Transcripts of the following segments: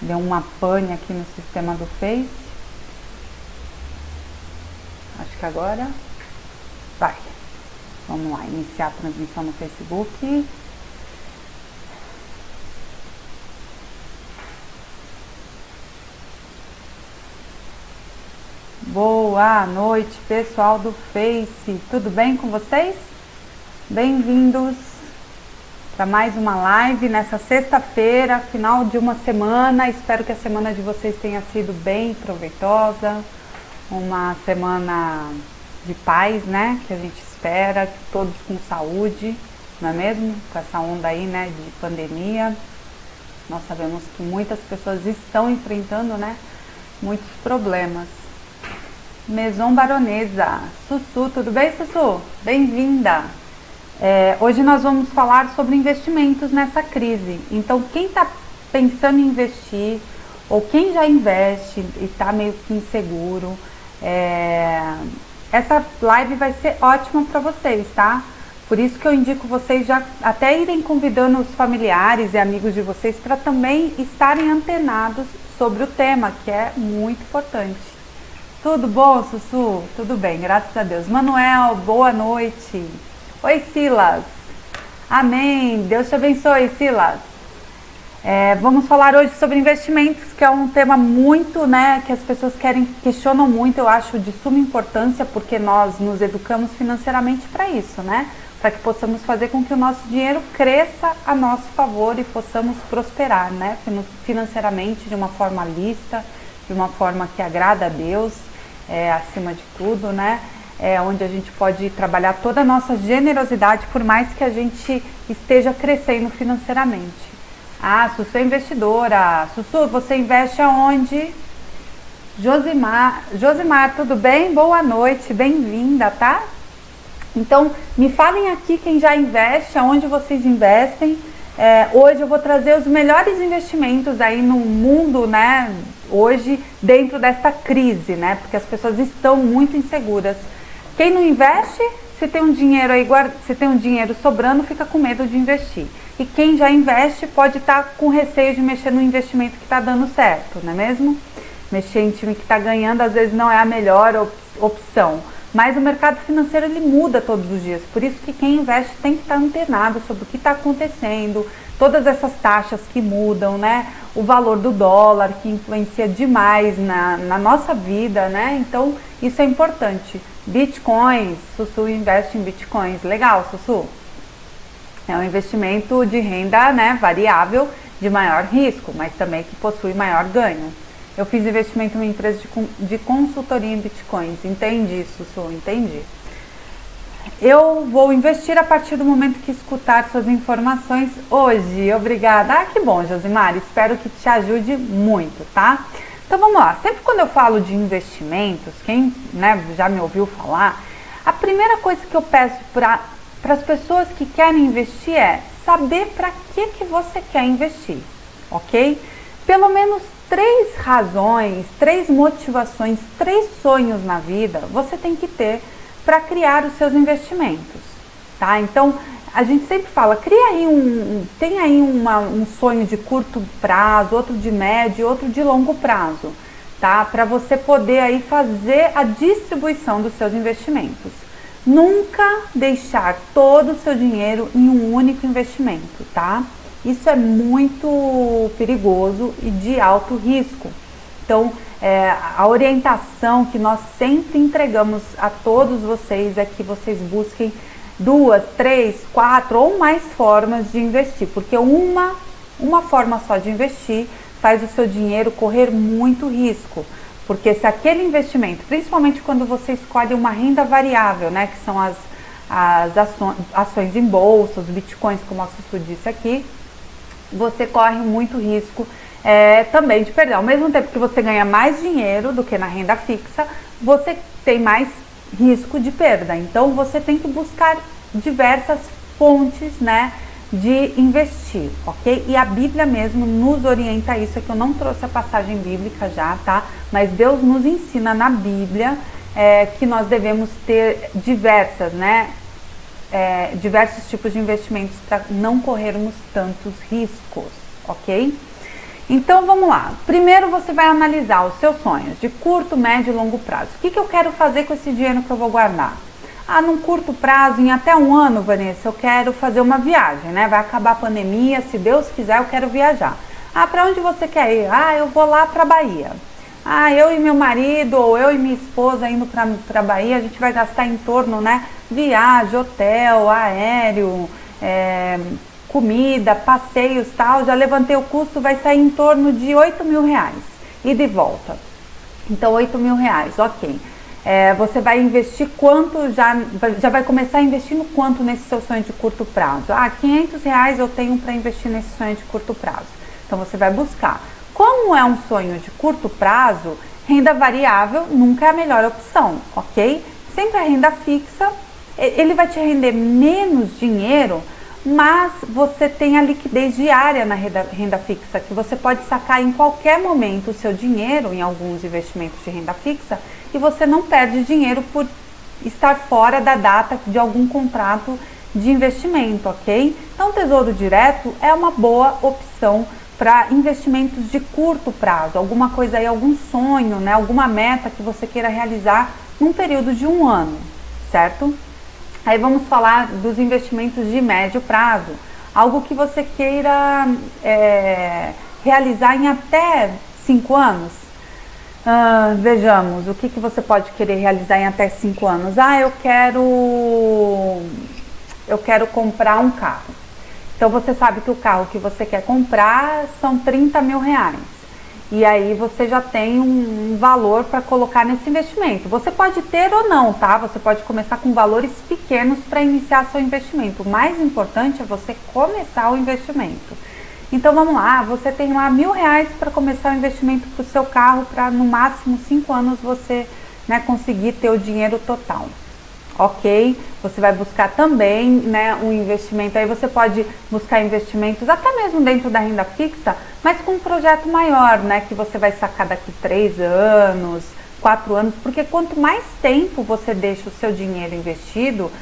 Deu uma pane aqui no sistema do Face. Acho que agora vai. Vamos lá, iniciar a transmissão no Facebook. Boa noite, pessoal do Face. Tudo bem com vocês? Bem-vindos para mais uma live nessa sexta-feira, final de uma semana. Espero que a semana de vocês tenha sido bem proveitosa. Uma semana de paz, né? Que a gente espera, que todos com saúde, não é mesmo? Com essa onda aí, né, de pandemia. Nós sabemos que muitas pessoas estão enfrentando, né, muitos problemas. Maison Baronesa, Sussu, tudo bem, Sussu? Bem-vinda! Hoje nós vamos falar sobre investimentos nessa crise. Então, quem está pensando em investir, ou quem já investe e está meio que inseguro, essa live vai ser ótima para vocês, tá? Por isso que eu indico vocês já até irem convidando os familiares e amigos de vocês para também estarem antenados sobre o tema, que é muito importante. Tudo bom, Sussu? Tudo bem, graças a Deus. Manuel, boa noite. Oi, Silas. Amém. Deus te abençoe, Silas. Vamos falar hoje sobre investimentos, que é um tema muito, né, que as pessoas questionam muito. Eu acho de suma importância, porque nós nos educamos financeiramente para isso, né? Para que possamos fazer com que o nosso dinheiro cresça a nosso favor e possamos prosperar, né? Financeiramente, de uma forma lícita, de uma forma que agrada a Deus, acima de tudo, né? Onde a gente pode trabalhar toda a nossa generosidade, por mais que a gente esteja crescendo financeiramente. Ah, Sussu é investidora. Sussu, você investe aonde? Josimar, tudo bem? Boa noite, bem-vinda, tá? Então, me falem aqui quem já investe, aonde vocês investem. Hoje eu vou trazer os melhores investimentos aí no mundo, né? Hoje, dentro desta crise, né? Porque as pessoas estão muito inseguras. Quem não investe, se tem um dinheiro aí, se tem um dinheiro sobrando, fica com medo de investir. E quem já investe pode estar com receio de mexer no investimento que está dando certo, não é mesmo? Mexer em time que está ganhando às vezes não é a melhor opção. Mas o mercado financeiro ele muda todos os dias, por isso que quem investe tem que estar antenado sobre o que está acontecendo, todas essas taxas que mudam, né? O valor do dólar que influencia demais na nossa vida, né? Então isso é importante. Bitcoins, Sussu investe em Bitcoins, legal, Sussu? É um investimento de renda, né, variável, de maior risco, mas também que possui maior ganho. Eu fiz investimento em uma empresa de consultoria em Bitcoins. Entendi, Sussu, entendi. Eu vou investir a partir do momento que escutar suas informações hoje. Obrigada. Ah, que bom, Josimar. Espero que te ajude muito, tá? Então vamos lá. Sempre quando eu falo de investimentos, quem, né, já me ouviu falar, a primeira coisa que eu peço para as pessoas que querem investir é saber para que você quer investir, ok? Pelo menos 3 razões, 3 motivações, 3 sonhos na vida você tem que ter para criar os seus investimentos, tá? Então, a gente sempre fala, cria aí tem aí um sonho de curto prazo, outro de médio e outro de longo prazo, tá? Para você poder aí fazer a distribuição dos seus investimentos. Nunca deixar todo o seu dinheiro em um único investimento, tá? Isso é muito perigoso e de alto risco. Então, a orientação que nós sempre entregamos a todos vocês é que vocês busquem 2, 3, 4 ou mais formas de investir, porque uma forma só de investir faz o seu dinheiro correr muito risco. Porque se aquele investimento, principalmente quando você escolhe uma renda variável, né, que são as ações em bolsa, os bitcoins, como a Sussu disse aqui, você corre muito risco também de perder. Ao mesmo tempo que você ganha mais dinheiro do que na renda fixa, você tem mais risco de perda. Então você tem que buscar diversas fontes, né, de investir, ok? E a Bíblia mesmo nos orienta a isso. É que eu não trouxe a passagem bíblica já, tá? Mas Deus nos ensina na Bíblia que nós devemos ter diversos tipos de investimentos para não corrermos tantos riscos, ok? Então vamos lá. Primeiro você vai analisar os seus sonhos de curto, médio e longo prazo. O que eu quero fazer com esse dinheiro que eu vou guardar? Num curto prazo, em até um ano, Vanessa, eu quero fazer uma viagem, né? Vai acabar a pandemia, se Deus quiser, eu quero viajar. Para onde você quer ir? Eu vou lá para Bahia. Eu e meu marido, ou eu e minha esposa indo para Bahia, a gente vai gastar em torno, né? Viagem, hotel, aéreo, comida, passeios, tal. Já levantei o custo, vai sair em torno de R$8.000, ida e volta. Então, R$8.000, ok. Você vai investir quanto, já vai começar investindo quanto nesse seu sonho de curto prazo? R$500 eu tenho para investir nesse sonho de curto prazo. Então, você vai buscar. Como é um sonho de curto prazo, renda variável nunca é a melhor opção, ok? Sempre a renda fixa, ele vai te render menos dinheiro, mas você tem a liquidez diária na renda fixa, que você pode sacar em qualquer momento o seu dinheiro em alguns investimentos de renda fixa e você não perde dinheiro por estar fora da data de algum contrato de investimento, ok? Então, o Tesouro Direto é uma boa opção para investimentos de curto prazo, alguma coisa aí, algum sonho, né, alguma meta que você queira realizar num período de um ano, certo? Aí vamos falar dos investimentos de médio prazo, algo que você queira realizar em até 5 anos. Vejamos, o que você pode querer realizar em até 5 anos? Eu quero comprar um carro. Então você sabe que o carro que você quer comprar são R$30.000. E aí você já tem um valor para colocar nesse investimento. Você pode ter ou não, tá? Você pode começar com valores pequenos para iniciar seu investimento. O mais importante é você começar o investimento. Então vamos lá, você tem lá R$1.000 para começar o investimento para o seu carro, para no máximo 5 anos você, né, conseguir ter o dinheiro total. Ok? Você vai buscar também, né, um investimento, aí você pode buscar investimentos até mesmo dentro da renda fixa, mas com um projeto maior, né, que você vai sacar daqui 3 anos, 4 anos, porque quanto mais tempo você deixa o seu dinheiro investido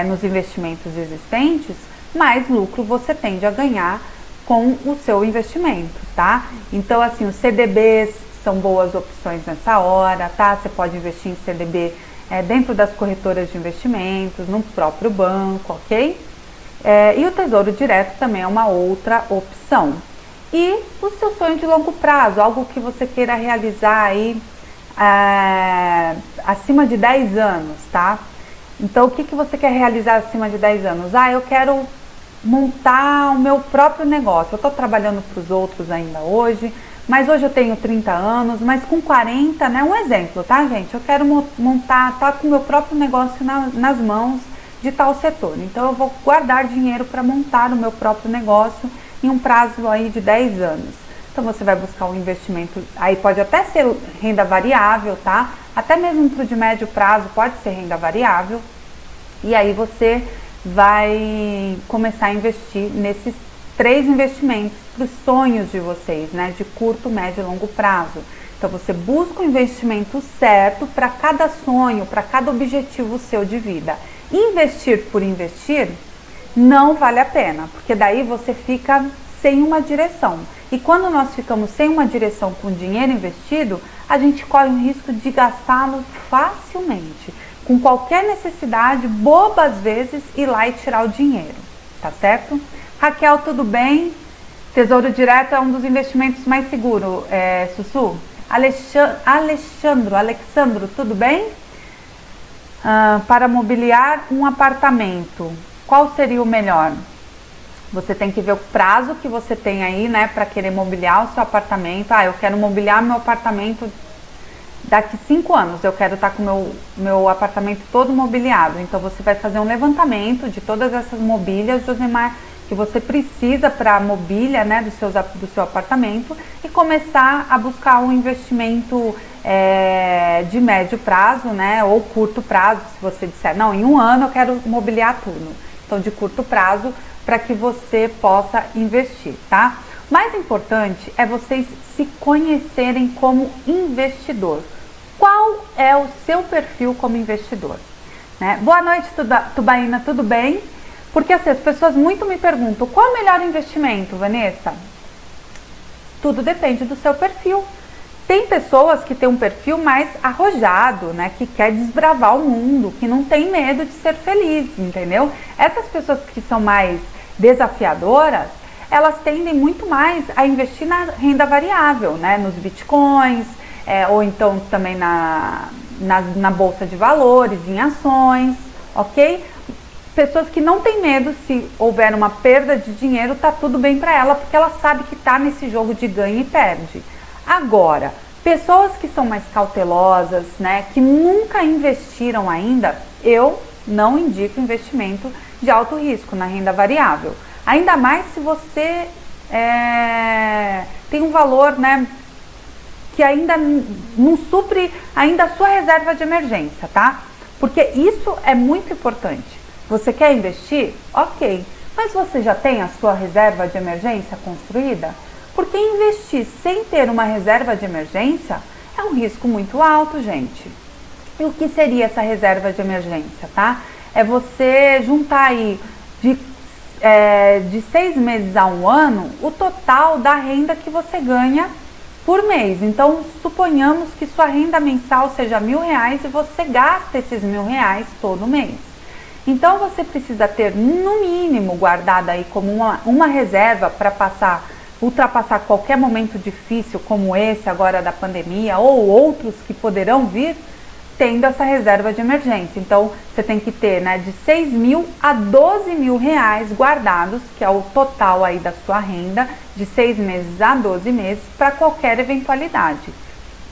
nos investimentos existentes, mais lucro você tende a ganhar com o seu investimento, tá? Então, assim, os CDBs são boas opções nessa hora, tá? Você pode investir em CDB dentro das corretoras de investimentos, no próprio banco, ok? E o Tesouro Direto também é uma outra opção. E o seu sonho de longo prazo, algo que você queira realizar aí acima de 10 anos, tá? Então, o que você quer realizar acima de 10 anos? Eu quero montar o meu próprio negócio. Eu estou trabalhando para os outros ainda hoje, mas hoje eu tenho 30 anos, mas com 40, né? Um exemplo, tá, gente? Eu quero montar, tá com o meu próprio negócio nas mãos de tal setor. Então, eu vou guardar dinheiro para montar o meu próprio negócio em um prazo aí de 10 anos. Então, você vai buscar um investimento, aí pode até ser renda variável, tá? Até mesmo para o de médio prazo pode ser renda variável. E aí você vai começar a investir nesses 3 investimentos para os sonhos de vocês, né? De curto, médio e longo prazo. Então, você busca o investimento certo para cada sonho, para cada objetivo seu de vida. Investir por investir não vale a pena, porque daí você fica sem uma direção. E quando nós ficamos sem uma direção com dinheiro investido, a gente corre o risco de gastá-lo facilmente, com qualquer necessidade, boba às vezes, ir lá e tirar o dinheiro, tá certo? Raquel, tudo bem? Tesouro Direto é um dos investimentos mais seguros, Sussu? Alexandro, tudo bem? Para mobiliar um apartamento, qual seria o melhor? Você tem que ver o prazo que você tem aí, né, para querer mobiliar o seu apartamento. Eu quero mobiliar meu apartamento daqui 5 anos, eu quero estar com meu apartamento todo mobiliado. Então, você vai fazer um levantamento de todas essas mobílias, Josemar, que você precisa para a mobília, né, do seu apartamento, e começar a buscar um investimento de médio prazo, né, ou curto prazo, se você disser, não, em um ano eu quero mobiliar tudo. Então, de curto prazo, para que você possa investir, tá? Mais importante é vocês se conhecerem como investidor. Qual é o seu perfil como investidor? Né? Boa noite, Tubaína, tudo bem? Porque assim, as pessoas muito me perguntam, qual é o melhor investimento, Vanessa? Tudo depende do seu perfil. Tem pessoas que têm um perfil mais arrojado, né? Que quer desbravar o mundo, que não tem medo de ser feliz, entendeu? Essas pessoas que são mais desafiadoras, elas tendem muito mais a investir na renda variável, né? Nos bitcoins, ou então também na bolsa de valores, em ações, ok? Pessoas que não têm medo, se houver uma perda de dinheiro, tá tudo bem para ela, porque ela sabe que tá nesse jogo de ganha e perde. Agora, pessoas que são mais cautelosas, né, que nunca investiram ainda, eu não indico investimento de alto risco na renda variável. Ainda mais se você tem um valor, né, que ainda não supre ainda a sua reserva de emergência, tá? Porque isso é muito importante. Você quer investir? Ok. Mas você já tem a sua reserva de emergência construída? Porque investir sem ter uma reserva de emergência é um risco muito alto, gente. E o que seria essa reserva de emergência, tá? É você juntar aí de 6 meses a um ano o total da renda que você ganha por mês. Então, suponhamos que sua renda mensal seja R$1.000 e você gasta esses R$1.000 todo mês. Então, você precisa ter, no mínimo, guardado aí como uma reserva para ultrapassar qualquer momento difícil como esse agora da pandemia ou outros que poderão vir, tendo essa reserva de emergência. Então, você tem que ter, né, de 6 mil a 12 mil reais guardados, que é o total aí da sua renda, de 6 meses a 12 meses, para qualquer eventualidade.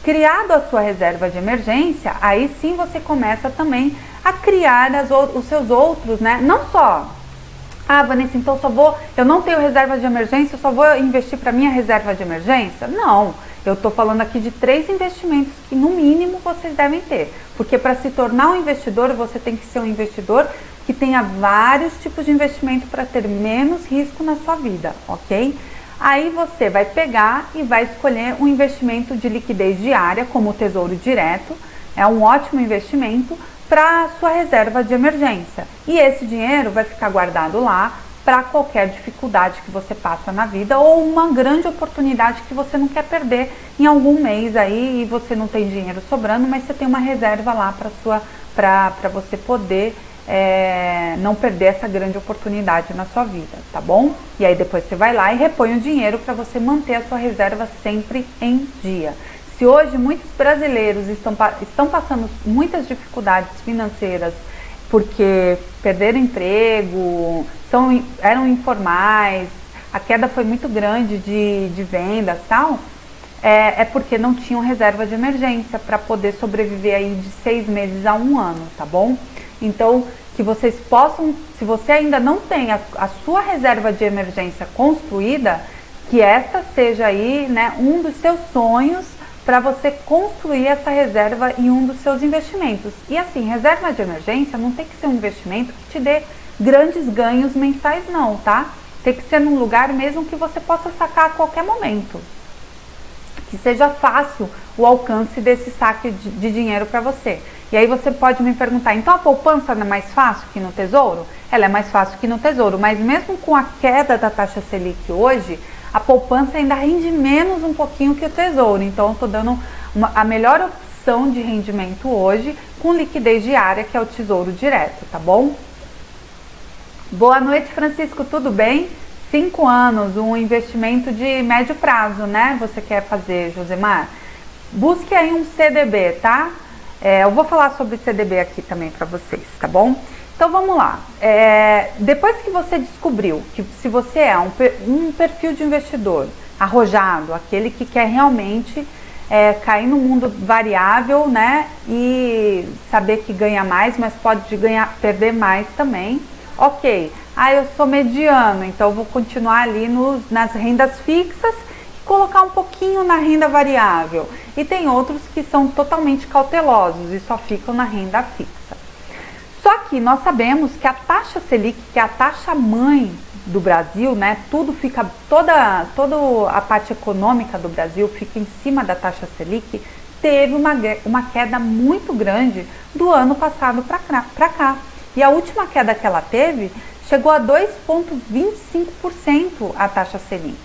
Criado a sua reserva de emergência, aí sim você começa também a criar os seus outros, né, não só... Ah, Vanessa, então eu não tenho reserva de emergência, eu só vou investir para minha reserva de emergência? Não, eu estou falando aqui de 3 investimentos que no mínimo vocês devem ter. Porque para se tornar um investidor, você tem que ser um investidor que tenha vários tipos de investimento para ter menos risco na sua vida, ok? Aí você vai pegar e vai escolher um investimento de liquidez diária, como o Tesouro Direto, é um ótimo investimento para sua reserva de emergência. E esse dinheiro vai ficar guardado lá para qualquer dificuldade que você passa na vida ou uma grande oportunidade que você não quer perder em algum mês aí e você não tem dinheiro sobrando, mas você tem uma reserva lá para você poder não perder essa grande oportunidade na sua vida, tá bom? E aí depois você vai lá e repõe o dinheiro para você manter a sua reserva sempre em dia. Se hoje muitos brasileiros estão passando muitas dificuldades financeiras porque perderam emprego, eram informais, a queda foi muito grande de vendas e tal, é porque não tinham reserva de emergência para poder sobreviver aí de 6 meses a um ano, tá bom? Então, que vocês possam, se você ainda não tem a sua reserva de emergência construída, que esta seja aí, né, um dos seus sonhos para você construir essa reserva em um dos seus investimentos. E assim, reserva de emergência não tem que ser um investimento que te dê grandes ganhos mensais não, tá? Tem que ser num lugar mesmo que você possa sacar a qualquer momento. Que seja fácil o alcance desse saque de dinheiro para você. E aí você pode me perguntar, então a poupança não é mais fácil que no Tesouro? Ela é mais fácil que no Tesouro, mas mesmo com a queda da taxa Selic hoje, a poupança ainda rende menos um pouquinho que o Tesouro. Então, eu estou dando a melhor opção de rendimento hoje com liquidez diária, que é o Tesouro Direto, tá bom? Boa noite, Francisco, tudo bem? 5 anos, um investimento de médio prazo, né? Você quer fazer, Josemar? Busque aí um CDB, tá? Eu vou falar sobre CDB aqui também para vocês, tá bom? Então vamos lá, depois que você descobriu que se você é um perfil de investidor arrojado, aquele que quer realmente cair no mundo variável, né, e saber que ganha mais, mas pode perder mais também, ok, eu sou mediano, então eu vou continuar ali nas rendas fixas e colocar um pouquinho na renda variável, e tem outros que são totalmente cautelosos e só ficam na renda fixa. Só que nós sabemos que a taxa Selic, que é a taxa mãe do Brasil, né, toda a parte econômica do Brasil fica em cima da taxa Selic, teve uma queda muito grande do ano passado para cá. E a última queda que ela teve chegou a 2,25% a taxa Selic.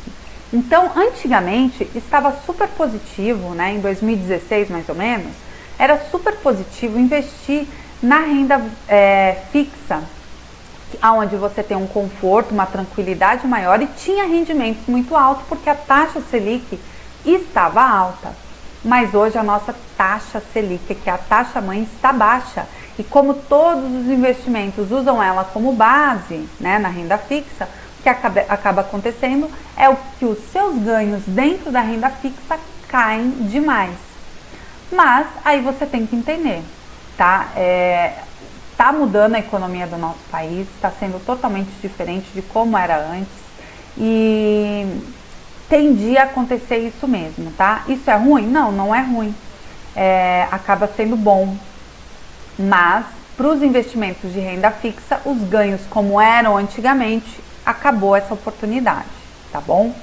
Então, antigamente, estava super positivo, né, em 2016 mais ou menos, era super positivo investir na renda fixa, onde você tem um conforto, uma tranquilidade maior e tinha rendimentos muito altos, porque a taxa Selic estava alta. Mas hoje a nossa taxa Selic, que é a taxa mãe, está baixa. E como todos os investimentos usam ela como base, né, na renda fixa, o que acaba acontecendo é que os seus ganhos dentro da renda fixa caem demais. Mas aí você tem que entender, tá? Tá mudando a economia do nosso país, está sendo totalmente diferente de como era antes e tendia a acontecer isso mesmo, tá? Isso é ruim? Não, não é ruim. Acaba sendo bom. Mas, para os investimentos de renda fixa, os ganhos como eram antigamente, acabou essa oportunidade, tá bom?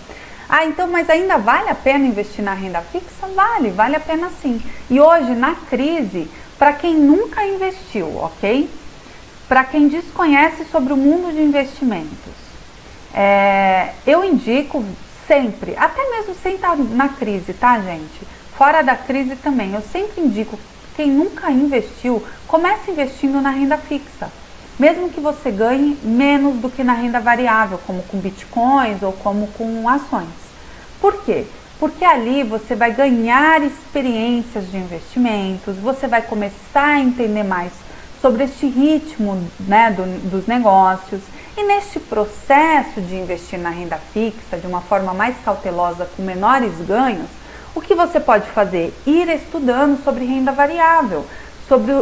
Ah, então, mas ainda vale a pena investir na renda fixa? Vale a pena sim. E hoje, na crise, para quem nunca investiu, ok? Para quem desconhece sobre o mundo de investimentos, eu indico sempre, até mesmo sem estar na crise, tá, gente? Fora da crise também, eu sempre indico, quem nunca investiu, comece investindo na renda fixa. Mesmo que você ganhe menos do que na renda variável, como com bitcoins ou como com ações. Por quê? Porque ali você vai ganhar experiências de investimentos, você vai começar a entender mais sobre este ritmo, né, dos negócios. E neste processo de investir na renda fixa de uma forma mais cautelosa, com menores ganhos, o que você pode fazer? Ir estudando sobre renda variável, sobre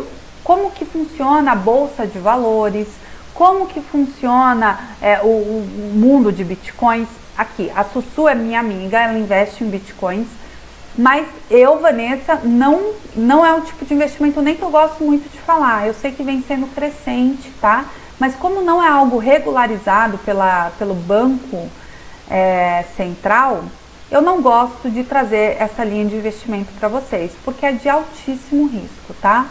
como que funciona a bolsa de valores, como que funciona o mundo de bitcoins. Aqui, a Sussu é minha amiga, ela investe em bitcoins, mas eu, Vanessa, não é um tipo de investimento nem que eu gosto muito de falar. Eu sei que vem sendo crescente, tá? Mas como não é algo regularizado pelo Banco Central, eu não gosto de trazer essa linha de investimento para vocês, porque é de altíssimo risco, tá?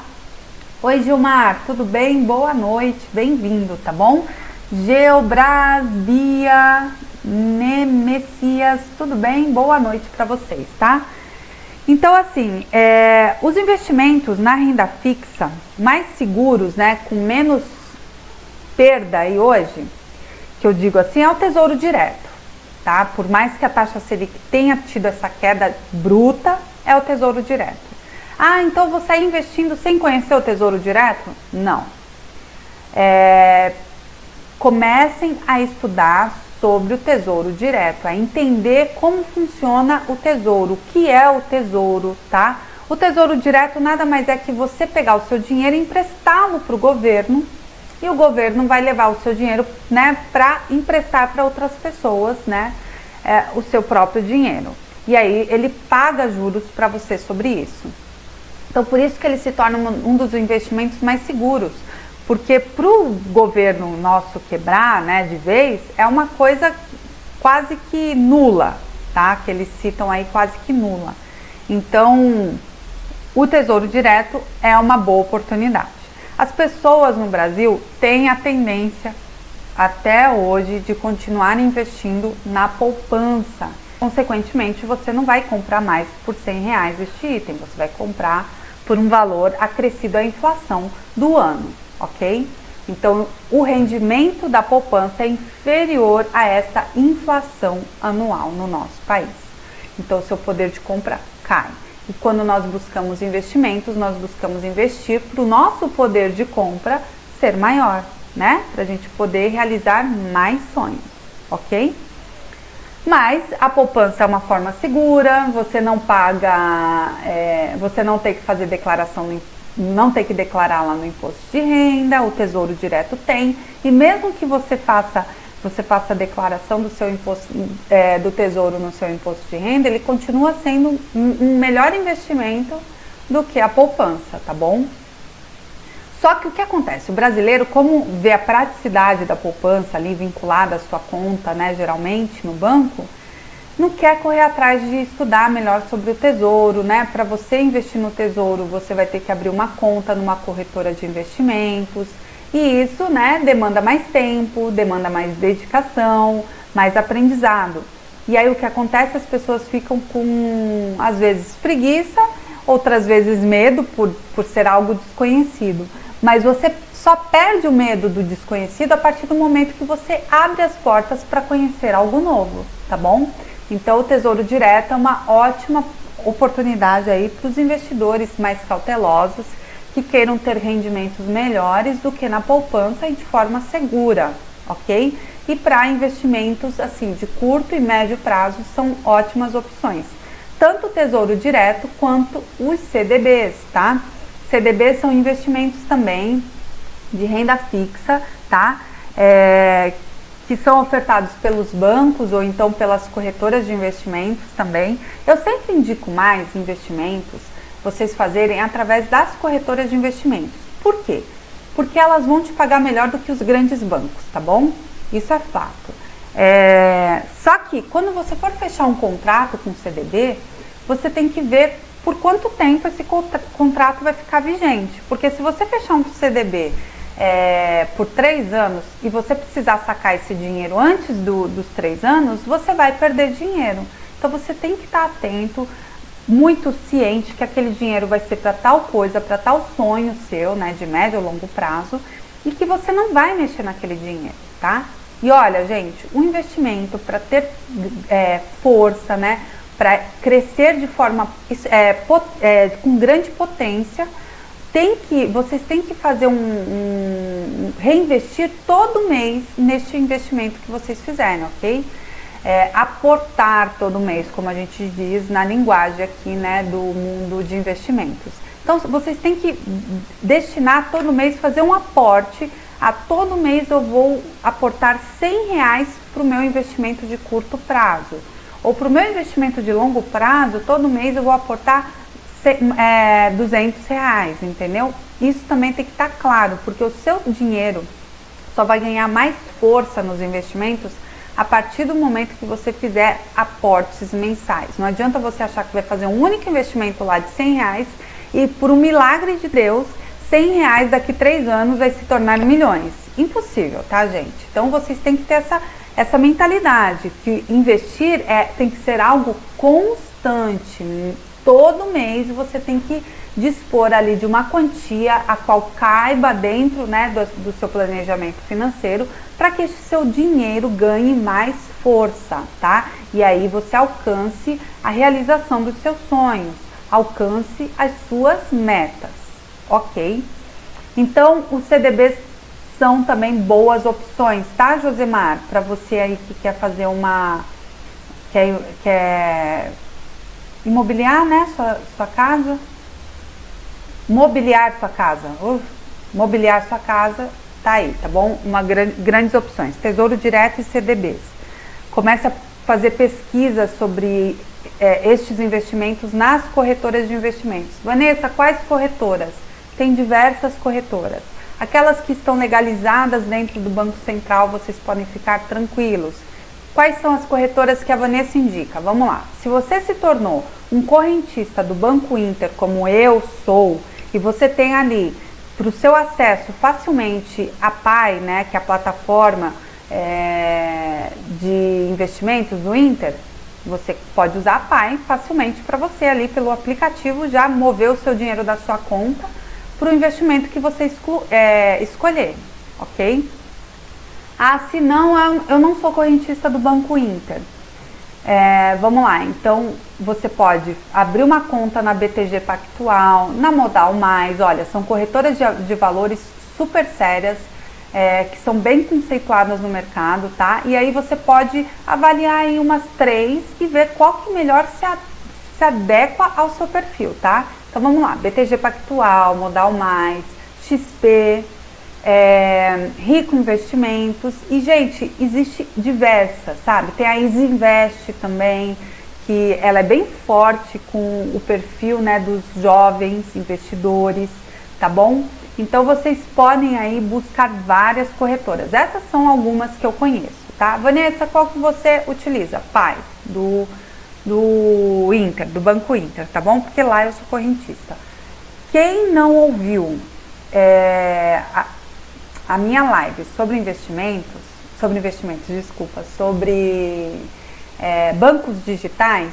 Oi, Gilmar, tudo bem? Boa noite, bem-vindo, tá bom? Geobras, Bia, Nemessias, tudo bem? Boa noite para vocês, tá? Então, assim, os investimentos na renda fixa mais seguros, né, com menos perda aí hoje, que eu digo assim, é o Tesouro Direto, tá? Por mais que a taxa Selic tenha tido essa queda bruta, é o Tesouro Direto. Ah, então você está investindo sem conhecer o Tesouro Direto? Não. Comecem a estudar sobre o Tesouro Direto, a entender como funciona o Tesouro, o que é o Tesouro, tá? O Tesouro Direto nada mais é que você pegar o seu dinheiro e emprestá-lo para o governo, e o governo vai levar o seu dinheiro, né, para emprestar para outras pessoas, né, o seu próprio dinheiro. E aí ele paga juros para você sobre isso. Então, por isso que ele se torna um dos investimentos mais seguros. Porque para o governo nosso quebrar, né, de vez, é uma coisa quase que nula, tá? Que eles citam aí quase que nula. Então, o Tesouro Direto é uma boa oportunidade. As pessoas no Brasil têm a tendência, até hoje, de continuar investindo na poupança. Consequentemente, você não vai comprar mais por R$100 este item, você vai comprar por um valor acrescido à inflação do ano. Ok? Então, o rendimento da poupança é inferior a esta inflação anual no nosso país. Então, o seu poder de compra cai. E quando nós buscamos investimentos, nós buscamos investir para o nosso poder de compra ser maior, né? Para a gente poder realizar mais sonhos, ok? Mas a poupança é uma forma segura, você não paga, você não tem que fazer declaração não tem que declarar lá no imposto de renda, o Tesouro Direto tem, e mesmo que você faça a declaração do seu imposto, do Tesouro no seu imposto de renda, ele continua sendo um melhor investimento do que a poupança, tá bom? Só que o que acontece? O brasileiro, como vê a praticidade da poupança ali vinculada à sua conta, né, geralmente no banco, não quer correr atrás de estudar melhor sobre o Tesouro, né? Para você investir no Tesouro, você vai ter que abrir uma conta numa corretora de investimentos. E isso, né, demanda mais tempo, demanda mais dedicação, mais aprendizado. E aí o que acontece, as pessoas ficam com, às vezes, preguiça, outras vezes medo por ser algo desconhecido. Mas você só perde o medo do desconhecido a partir do momento que você abre as portas para conhecer algo novo, tá bom? Então o Tesouro Direto é uma ótima oportunidade aí para os investidores mais cautelosos que queiram ter rendimentos melhores do que na poupança e de forma segura, ok? E para investimentos assim de curto e médio prazo são ótimas opções, tanto o Tesouro Direto quanto os CDBs, tá? CDBs são investimentos também de renda fixa, tá? Que são ofertados pelos bancos ou então pelas corretoras de investimentos também. Eu sempre indico mais investimentos vocês fazerem através das corretoras de investimentos. Por quê? Porque elas vão te pagar melhor do que os grandes bancos, tá bom? Isso é fato. Só que quando você for fechar um contrato com o CDB, você tem que ver por quanto tempo esse contrato vai ficar vigente. Porque se você fechar um CDB por 3 anos e você precisar sacar esse dinheiro antes dos 3 anos, você vai perder dinheiro. Então você tem que estar atento, muito ciente que aquele dinheiro vai ser para tal coisa, para tal sonho seu, né, de médio ou longo prazo, e que você não vai mexer naquele dinheiro, tá? E olha, gente, um investimento para ter força, né, para crescer de forma com grande potência, vocês têm que fazer reinvestir todo mês neste investimento que vocês fizerem, ok? Aportar todo mês, como a gente diz na linguagem aqui, né, do mundo de investimentos. Então, vocês têm que destinar todo mês, fazer um aporte. A todo mês eu vou aportar R$100 para o meu investimento de curto prazo. Ou para o meu investimento de longo prazo, todo mês eu vou aportar R$200, entendeu? Isso também tem que estar claro, porque o seu dinheiro só vai ganhar mais força nos investimentos a partir do momento que você fizer aportes mensais. Não adianta você achar que vai fazer um único investimento lá de R$100 e por um milagre de Deus, R$100 daqui 3 anos vai se tornar milhões. Impossível, tá, gente? Então vocês têm que ter essa mentalidade, que investir tem que ser algo constante. Todo mês você tem que dispor ali de uma quantia a qual caiba dentro, né, do seu planejamento financeiro, para que esse seu dinheiro ganhe mais força, tá? E aí você alcance a realização dos seus sonhos, alcance as suas metas, ok? Então, os CDBs são também boas opções, tá, Josemar? Para você aí que quer fazer quer imobiliar, né, sua casa, mobiliar sua casa, mobiliar sua casa, tá aí, tá bom? Grandes opções, Tesouro Direto e CDBs. Comece a fazer pesquisa sobre estes investimentos nas corretoras de investimentos. Vanessa, quais corretoras? Tem diversas corretoras. Aquelas que estão legalizadas dentro do Banco Central, vocês podem ficar tranquilos. Quais são as corretoras que a Vanessa indica? Vamos lá. Se você se tornou um correntista do Banco Inter, como eu sou, e você tem ali, para o seu acesso facilmente a PAI, né, que é a plataforma de investimentos do Inter, você pode usar a PAI facilmente para você ali pelo aplicativo já mover o seu dinheiro da sua conta para o investimento que você escolher, ok? Ah, se não, eu não sou correntista do Banco Inter. Vamos lá, então você pode abrir uma conta na BTG Pactual, na Modal Mais, olha, são corretoras de valores super sérias, que são bem conceituadas no mercado, tá? E aí você pode avaliar aí umas 3 e ver qual que melhor se adequa ao seu perfil, tá? Então vamos lá, BTG Pactual, Modal Mais, XP, Rico Investimentos e, gente, existe diversas, sabe? Tem a Easy Invest também, que ela é bem forte com o perfil, né, dos jovens investidores, tá bom? Então vocês podem aí buscar várias corretoras. Essas são algumas que eu conheço, tá? Vanessa, qual que você utiliza? PAI, do Inter, do Banco Inter, tá bom? Porque lá eu sou correntista. Quem não ouviu a minha live sobre investimentos, sobre bancos digitais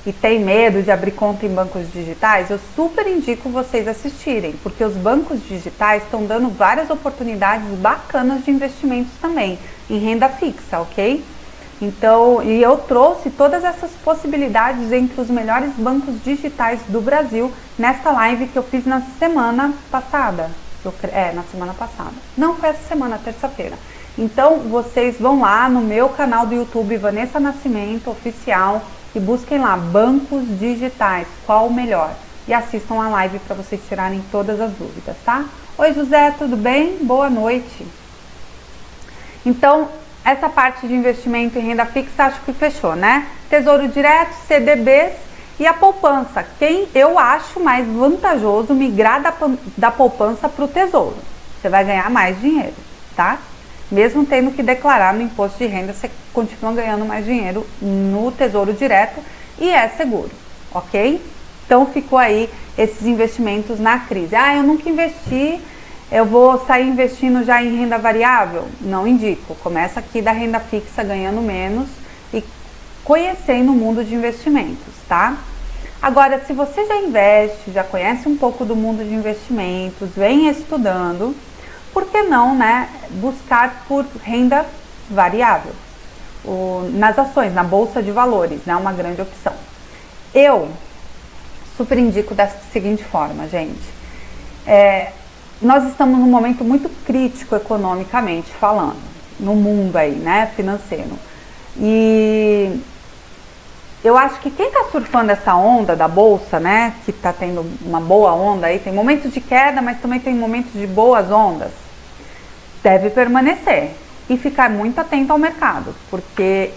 e tem medo de abrir conta em bancos digitais, eu super indico vocês assistirem, porque os bancos digitais estão dando várias oportunidades bacanas de investimentos também, em renda fixa, ok? Então, e eu trouxe todas essas possibilidades entre os melhores bancos digitais do Brasil nesta live que eu fiz na semana passada. Na semana passada. Não, foi essa semana, terça-feira. Então, vocês vão lá no meu canal do YouTube, Vanessa Nascimento Oficial, e busquem lá, bancos digitais, qual o melhor? E assistam a live para vocês tirarem todas as dúvidas, tá? Oi, José, tudo bem? Boa noite. Então, essa parte de investimento em renda fixa, acho que fechou, né? Tesouro Direto, CDBs e a poupança. Quem eu acho mais vantajoso migrar da poupança para o tesouro. Você vai ganhar mais dinheiro, tá? Mesmo tendo que declarar no imposto de renda, você continua ganhando mais dinheiro no Tesouro Direto e é seguro, ok? Então ficou aí esses investimentos na crise. Ah, eu nunca investi, eu vou sair investindo já em renda variável? Não indico. Começa aqui da renda fixa ganhando menos e conhecendo o mundo de investimentos, tá? Agora, se você já investe, já conhece um pouco do mundo de investimentos, vem estudando, por que não, né, buscar por renda variável? Nas ações, na bolsa de valores, né, uma grande opção. Eu super indico dessa seguinte forma, gente. Nós estamos num momento muito crítico economicamente falando, no mundo aí, né, financeiro. E eu acho que quem está surfando essa onda da bolsa, né, que está tendo uma boa onda aí, tem momentos de queda, mas também tem momentos de boas ondas, deve permanecer e ficar muito atento ao mercado, porque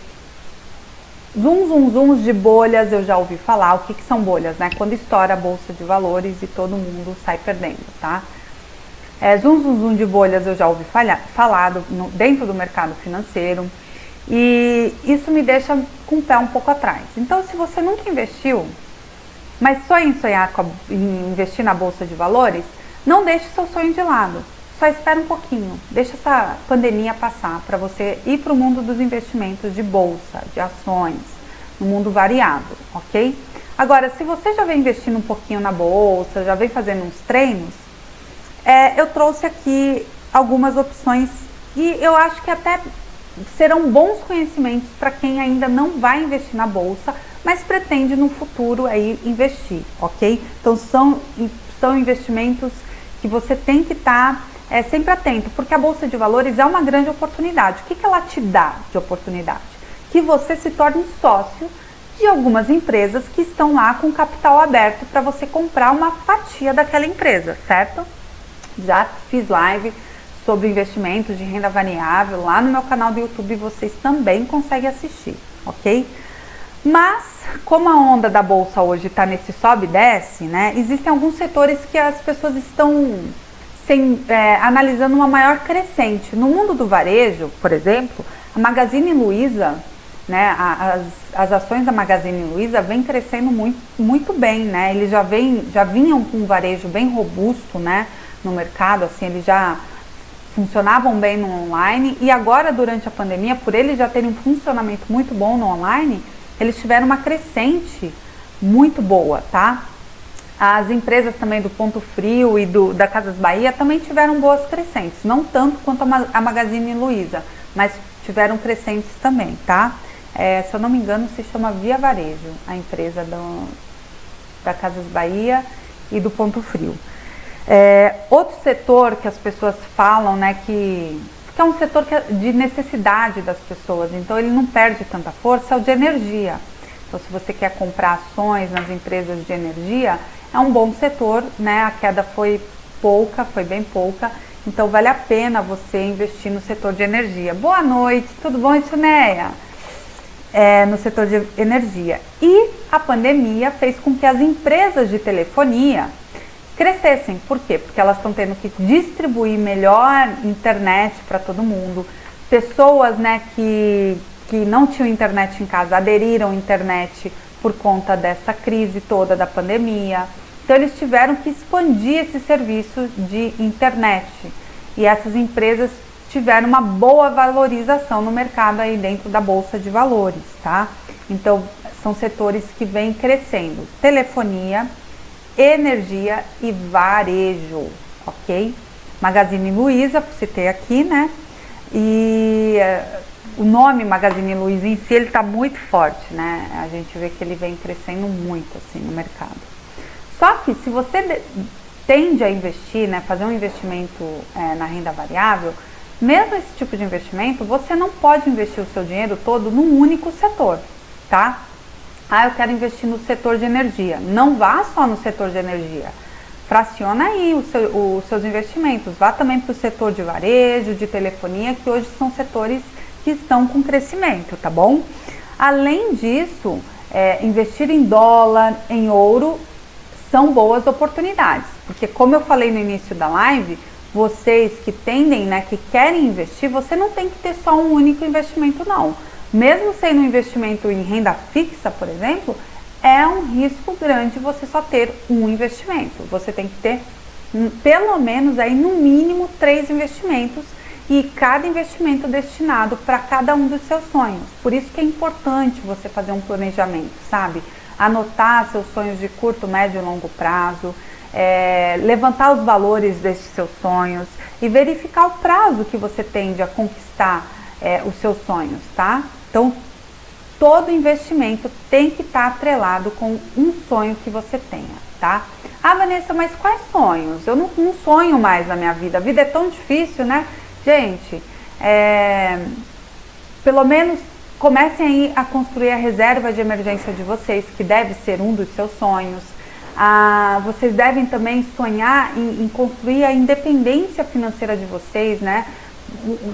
zunzuns de bolhas eu já ouvi falar. O que são bolhas, né? Quando estoura a bolsa de valores e todo mundo sai perdendo, tá? Zum de bolhas eu já ouvi falar dentro do mercado financeiro. E isso me deixa com o pé um pouco atrás. Então, se você nunca investiu, mas sonha em em investir na bolsa de valores, não deixe seu sonho de lado. Só espera um pouquinho. Deixa essa pandemia passar para você ir para o mundo dos investimentos de bolsa, de ações, no mundo variável, ok? Agora, se você já vem investindo um pouquinho na bolsa, já vem fazendo uns treinos, eu trouxe aqui algumas opções e eu acho que até serão bons conhecimentos para quem ainda não vai investir na bolsa, mas pretende no futuro aí investir, ok? Então são investimentos que você tem que estar sempre atento, porque a bolsa de valores é uma grande oportunidade. O que ela te dá de oportunidade? Que você se torne sócio de algumas empresas que estão lá com capital aberto para você comprar uma fatia daquela empresa, certo? Já fiz live sobre investimentos de renda variável lá no meu canal do YouTube, vocês também conseguem assistir, ok? Mas, como a onda da bolsa hoje está nesse sobe e desce, né? Existem alguns setores que as pessoas estão analisando uma maior crescente. No mundo do varejo, por exemplo, a Magazine Luiza, né? As ações da Magazine Luiza vêm crescendo muito bem, né? Eles já vinham com um varejo bem robusto, né? No mercado, assim, eles já funcionavam bem no online e agora, durante a pandemia, por eles já terem um funcionamento muito bom no online, eles tiveram uma crescente muito boa, tá? As empresas também do Ponto Frio e da Casas Bahia também tiveram boas crescentes, não tanto quanto a Magazine Luiza, mas tiveram crescentes também, tá? Se eu não me engano, se chama Via Varejo, a empresa da Casas Bahia e do Ponto Frio. Outro setor que as pessoas falam, né, que é um setor de necessidade das pessoas, então ele não perde tanta força, é o de energia. Então, se você quer comprar ações nas empresas de energia, é um bom setor, né? A queda foi bem pouca, então vale a pena você investir no setor de energia. Boa noite, tudo bom, Itineia? No setor de energia. E a pandemia fez com que as empresas de telefonia crescessem. Por quê? Porque elas estão tendo que distribuir melhor internet para todo mundo. Pessoas, né, que não tinham internet em casa aderiram à internet por conta dessa crise toda da pandemia. Então eles tiveram que expandir esse serviço de internet. E essas empresas tiver uma boa valorização no mercado aí dentro da Bolsa de Valores, tá? Então, são setores que vêm crescendo: telefonia, energia e varejo, ok? Magazine Luiza, citei aqui, né? E o nome Magazine Luiza em si, ele está muito forte, né? A gente vê que ele vem crescendo muito, assim, no mercado. Só que se você tende a investir, né, fazer um investimento na renda variável, mesmo esse tipo de investimento, você não pode investir o seu dinheiro todo num único setor, tá? Ah, eu quero investir no setor de energia. Não vá só no setor de energia. Fraciona aí os seus investimentos. Vá também para o setor de varejo, de telefonia, que hoje são setores que estão com crescimento, tá bom? Além disso, investir em dólar, em ouro, são boas oportunidades. Porque como eu falei no início da live, vocês que tendem, né, que querem investir, você não tem que ter só um único investimento, não. Mesmo sendo um investimento em renda fixa, por exemplo, é um risco grande você só ter um investimento. Você tem que ter pelo menos aí no mínimo 3 investimentos, e cada investimento destinado para cada um dos seus sonhos. Por isso que é importante você fazer um planejamento, sabe? Anotar seus sonhos de curto, médio e longo prazo, levantar os valores desses seus sonhos e verificar o prazo que você tende a conquistar os seus sonhos, tá? Então, todo investimento tem que estar atrelado com um sonho que você tenha, tá? Ah, Vanessa, mas quais sonhos? Eu não sonho mais na minha vida. A vida é tão difícil, né? Gente, pelo menos comecem aí a construir a reserva de emergência de vocês, que deve ser um dos seus sonhos. Vocês devem também sonhar em construir a independência financeira de vocês, né?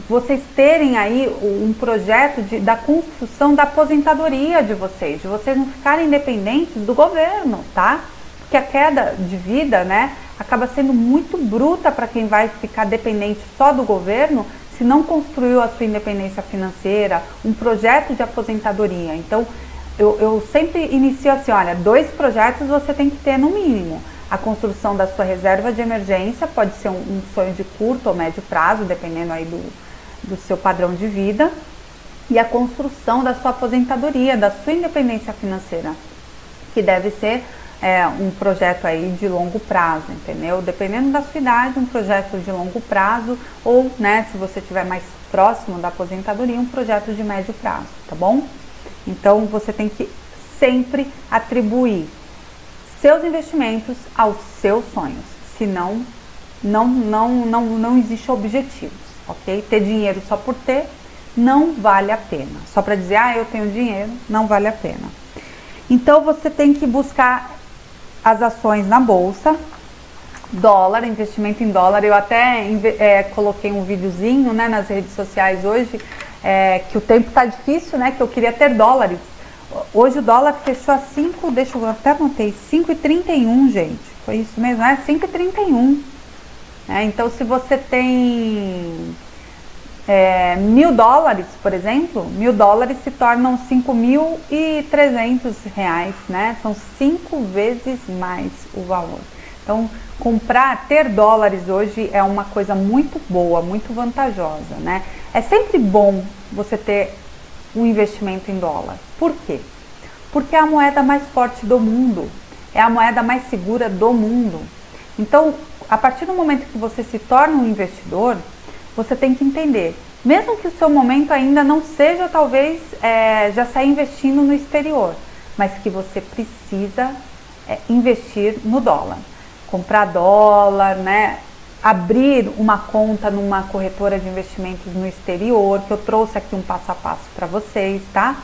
Vocês terem aí um projeto da construção da aposentadoria de vocês não ficarem independentes do governo, tá? Porque a queda de vida, né, acaba sendo muito bruta para quem vai ficar dependente só do governo, se não construiu a sua independência financeira, um projeto de aposentadoria. Então, eu sempre inicio assim, olha, 2 projetos você tem que ter no mínimo. A construção da sua reserva de emergência, pode ser um sonho de curto ou médio prazo, dependendo aí do seu padrão de vida, e a construção da sua aposentadoria, da sua independência financeira, que deve ser um projeto aí de longo prazo, entendeu? Dependendo da sua idade, um projeto de longo prazo, ou, né, se você estiver mais próximo da aposentadoria, um projeto de médio prazo, tá bom? Então, você tem que sempre atribuir seus investimentos aos seus sonhos, senão não existe objetivos, ok? Ter dinheiro só por ter não vale a pena. Só para dizer, eu tenho dinheiro, não vale a pena. Então, você tem que buscar as ações na bolsa, dólar, investimento em dólar. Eu até coloquei um videozinho, né, nas redes sociais hoje, que o tempo tá difícil, né, que eu queria ter dólares. Hoje o dólar fechou a 5, deixa eu até anotei, 5,31, gente. Foi isso mesmo, 5,31. Então, se você tem $1.000, por exemplo, $1.000 se tornam R$5.300, né? São 5 vezes mais o valor. Então, ter dólares hoje é uma coisa muito boa, muito vantajosa, né? É sempre bom você ter um investimento em dólar. Por quê? Porque é a moeda mais forte do mundo, é a moeda mais segura do mundo. Então, a partir do momento que você se torna um investidor, você tem que entender, mesmo que o seu momento ainda não seja, talvez, já sair investindo no exterior, mas que você precisa investir no dólar. Comprar dólar, né? Abrir uma conta numa corretora de investimentos no exterior, que eu trouxe aqui um passo a passo para vocês, tá?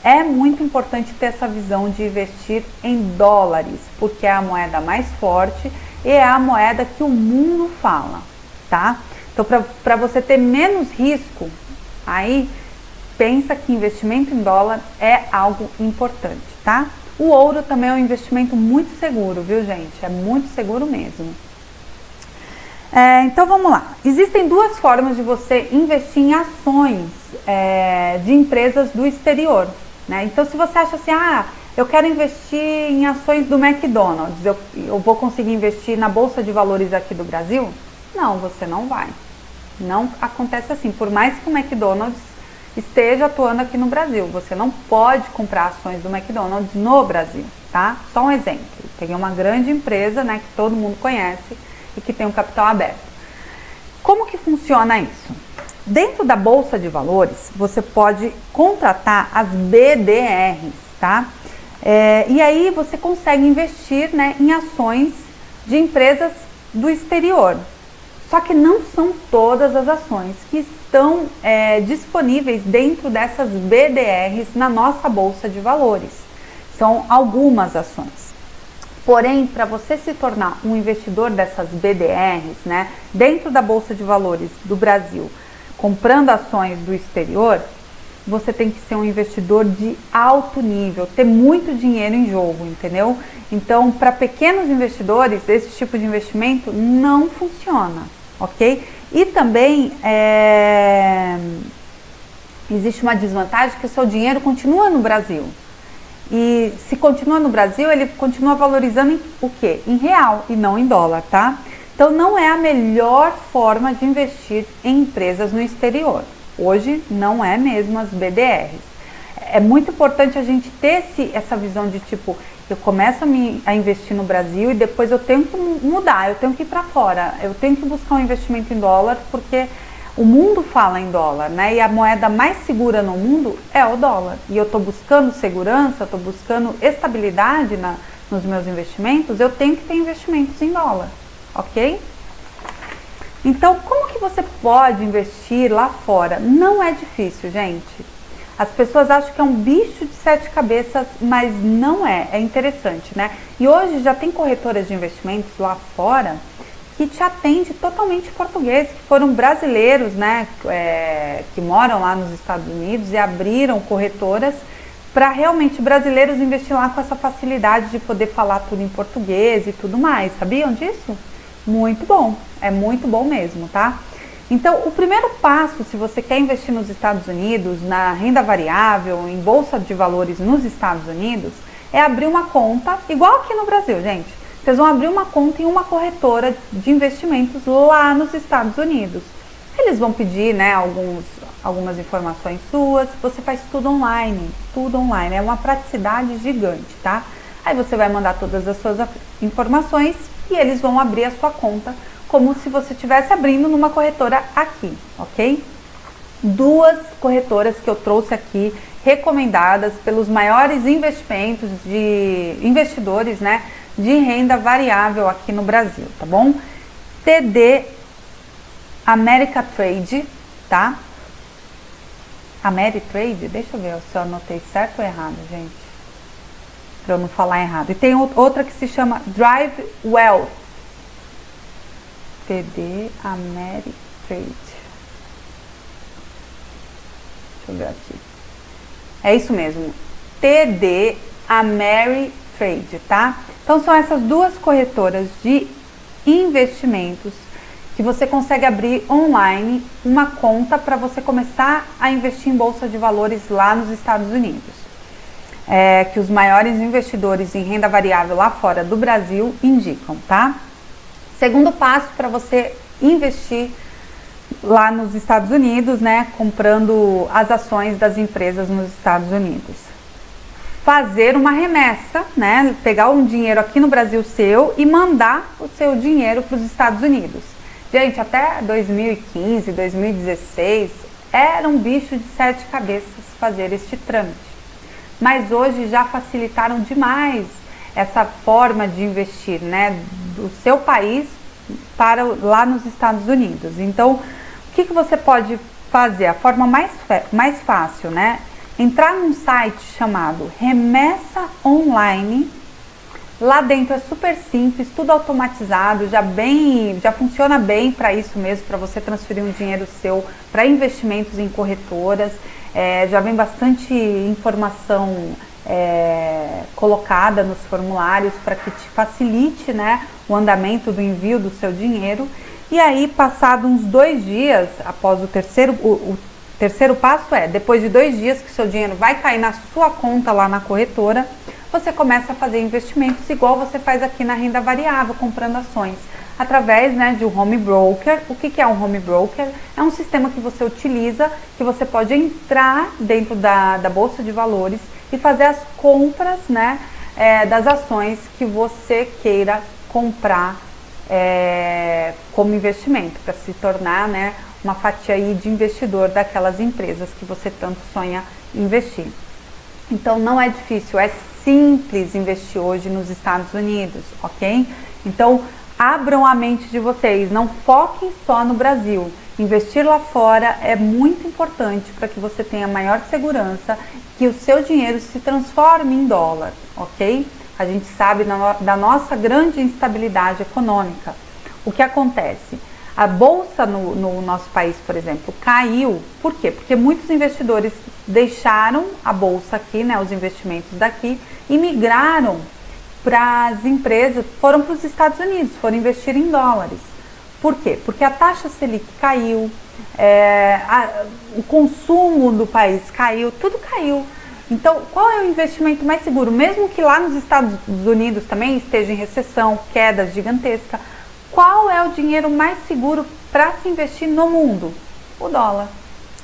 É muito importante ter essa visão de investir em dólares, porque é a moeda mais forte e é a moeda que o mundo fala, tá? Então, para você ter menos risco, aí pensa que investimento em dólar é algo importante, tá? O ouro também é um investimento muito seguro, viu, gente? É muito seguro mesmo. Então, vamos lá. Existem 2 formas de você investir em ações de empresas do exterior, né? Então, se você acha assim, eu quero investir em ações do McDonald's, eu vou conseguir investir na Bolsa de Valores aqui do Brasil? Não, você não vai. Não acontece assim, por mais que o McDonald's esteja atuando aqui no Brasil, você não pode comprar ações do McDonald's no Brasil, tá? Só um exemplo, peguei uma grande empresa, né, que todo mundo conhece e que tem um capital aberto. Como que funciona isso? Dentro da Bolsa de Valores, você pode contratar as BDRs, tá? E aí você consegue investir, né, em ações de empresas do exterior. Só que não são todas as ações que estão disponíveis dentro dessas BDRs na nossa Bolsa de Valores. São algumas ações. Porém, para você se tornar um investidor dessas BDRs, né, dentro da Bolsa de Valores do Brasil, comprando ações do exterior, você tem que ser um investidor de alto nível, ter muito dinheiro em jogo, entendeu? Então, para pequenos investidores, esse tipo de investimento não funciona, ok? E também existe uma desvantagem que o seu dinheiro continua no Brasil. E se continua no Brasil, ele continua valorizando em o quê? Em real e não em dólar, tá? Então, não é a melhor forma de investir em empresas no exterior. Hoje, não é mesmo as BDRs. É muito importante a gente ter essa visão de tipo, eu começo a investir no Brasil e depois eu tenho que mudar, eu tenho que ir para fora, eu tenho que buscar um investimento em dólar, porque o mundo fala em dólar, né? E a moeda mais segura no mundo é o dólar. E eu estou buscando segurança, estou buscando estabilidade nos meus investimentos, eu tenho que ter investimentos em dólar, ok? Então, como que você pode investir lá fora? Não é difícil, gente. As pessoas acham que é um bicho de 7 cabeças, mas não é. É interessante, né? E hoje já tem corretoras de investimentos lá fora que te atende totalmente português, que foram brasileiros, né, que moram lá nos Estados Unidos e abriram corretoras para realmente brasileiros investir lá com essa facilidade de poder falar tudo em português e tudo mais. Sabiam disso? Muito bom, é muito bom mesmo, tá? Então, o primeiro passo, se você quer investir nos Estados Unidos, na renda variável, em bolsa de valores nos Estados Unidos, é abrir uma conta, igual aqui no Brasil, gente. Vocês vão abrir uma conta em uma corretora de investimentos lá nos Estados Unidos. Eles vão pedir, né, algumas informações suas, você faz tudo online, é uma praticidade gigante, tá? Aí você vai mandar todas as suas informações e eles vão abrir a sua conta como se você estivesse abrindo numa corretora aqui, ok? 2 corretoras que eu trouxe aqui, recomendadas pelos maiores investidores, né, de renda variável aqui no Brasil, tá bom? TD Ameritrade, tá? Ameritrade, deixa eu ver se eu anotei certo ou errado, gente, para eu não falar errado. E tem outra que se chama Drive Wealth, TD Ameritrade. Deixa eu ver aqui. É isso mesmo, TD Ameritrade, tá? Então são essas 2 corretoras de investimentos que você consegue abrir online uma conta para você começar a investir em bolsa de valores lá nos Estados Unidos. Que os maiores investidores em renda variável lá fora do Brasil indicam, tá? Segundo passo para você investir lá nos Estados Unidos, né, comprando as ações das empresas nos Estados Unidos. Fazer uma remessa, né, pegar um dinheiro aqui no Brasil seu e mandar o seu dinheiro para os Estados Unidos. Gente, até 2015, 2016, era um bicho de 7 cabeças fazer este trâmite. Mas hoje já facilitaram demais essa forma de investir, né, do seu país para lá nos Estados Unidos. Então, o que você pode fazer? A forma mais fácil, né? Entrar num site chamado Remessa Online. Lá dentro é super simples, tudo automatizado, já funciona bem para isso mesmo, para você transferir um dinheiro seu para investimentos em corretoras. Já vem bastante informação colocada nos formulários para que te facilite, né, o andamento do envio do seu dinheiro. E aí, passado uns 2 dias, após o terceiro passo depois de 2 dias que seu dinheiro vai cair na sua conta lá na corretora, você começa a fazer investimentos igual você faz aqui na renda variável, comprando ações. através, né, de um home broker. O que é um home broker? É um sistema que você utiliza, que você pode entrar dentro da Bolsa de Valores e fazer as compras, né, das ações que você queira comprar como investimento, para se tornar, né, uma fatia aí de investidor daquelas empresas que você tanto sonha investir. Então não é difícil, é simples investir hoje nos Estados Unidos, ok? Então abram a mente de vocês, não foquem só no Brasil. Investir lá fora é muito importante para que você tenha maior segurança, que o seu dinheiro se transforme em dólar, ok? A gente sabe da nossa grande instabilidade econômica. O que acontece? A bolsa no nosso país, por exemplo, caiu. Por quê? Porque muitos investidores deixaram a bolsa aqui, né, os investimentos daqui, e migraram para as empresas, foram para os Estados Unidos, foram investir em dólares. Por quê? Porque a taxa Selic caiu, o consumo do país caiu, tudo caiu. Então, qual é o investimento mais seguro? Mesmo que lá nos Estados Unidos também esteja em recessão, queda gigantesca, qual é o dinheiro mais seguro para se investir no mundo? O dólar.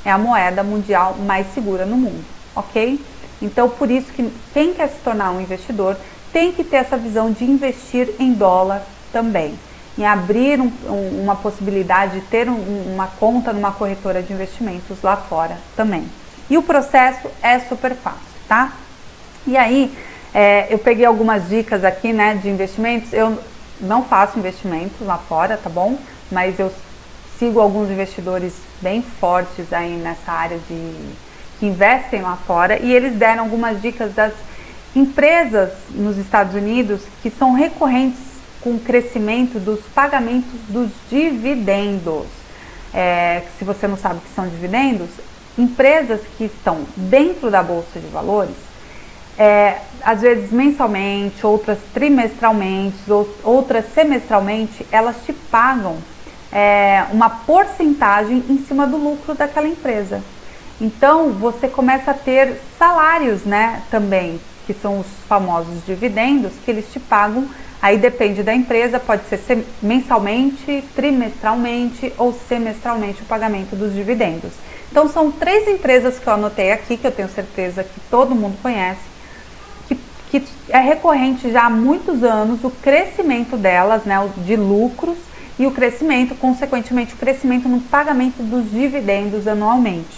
É a moeda mundial mais segura no mundo, ok? Então, por isso que quem quer se tornar um investidor tem que ter essa visão de investir em dólar também. Em abrir uma possibilidade de ter uma conta numa corretora de investimentos lá fora também. E o processo é super fácil, tá? E aí, eu peguei algumas dicas aqui, né, de investimentos. Eu não faço investimentos lá fora, tá bom? Mas eu sigo alguns investidores bem fortes aí nessa área que investem lá fora, e eles deram algumas dicas das empresas nos Estados Unidos que são recorrentes com o crescimento dos pagamentos dos dividendos. Se você não sabe o que são dividendos, empresas que estão dentro da Bolsa de Valores, às vezes mensalmente, outras trimestralmente, outras semestralmente, elas te pagam uma porcentagem em cima do lucro daquela empresa. Então você começa a ter salários, né, também, que são os famosos dividendos, que eles te pagam. Aí depende da empresa, pode ser mensalmente, trimestralmente ou semestralmente o pagamento dos dividendos. Então são 3 empresas que eu anotei aqui, que eu tenho certeza que todo mundo conhece, que é recorrente já há muitos anos o crescimento delas, né, de lucros, e o crescimento, consequentemente, o crescimento no pagamento dos dividendos anualmente,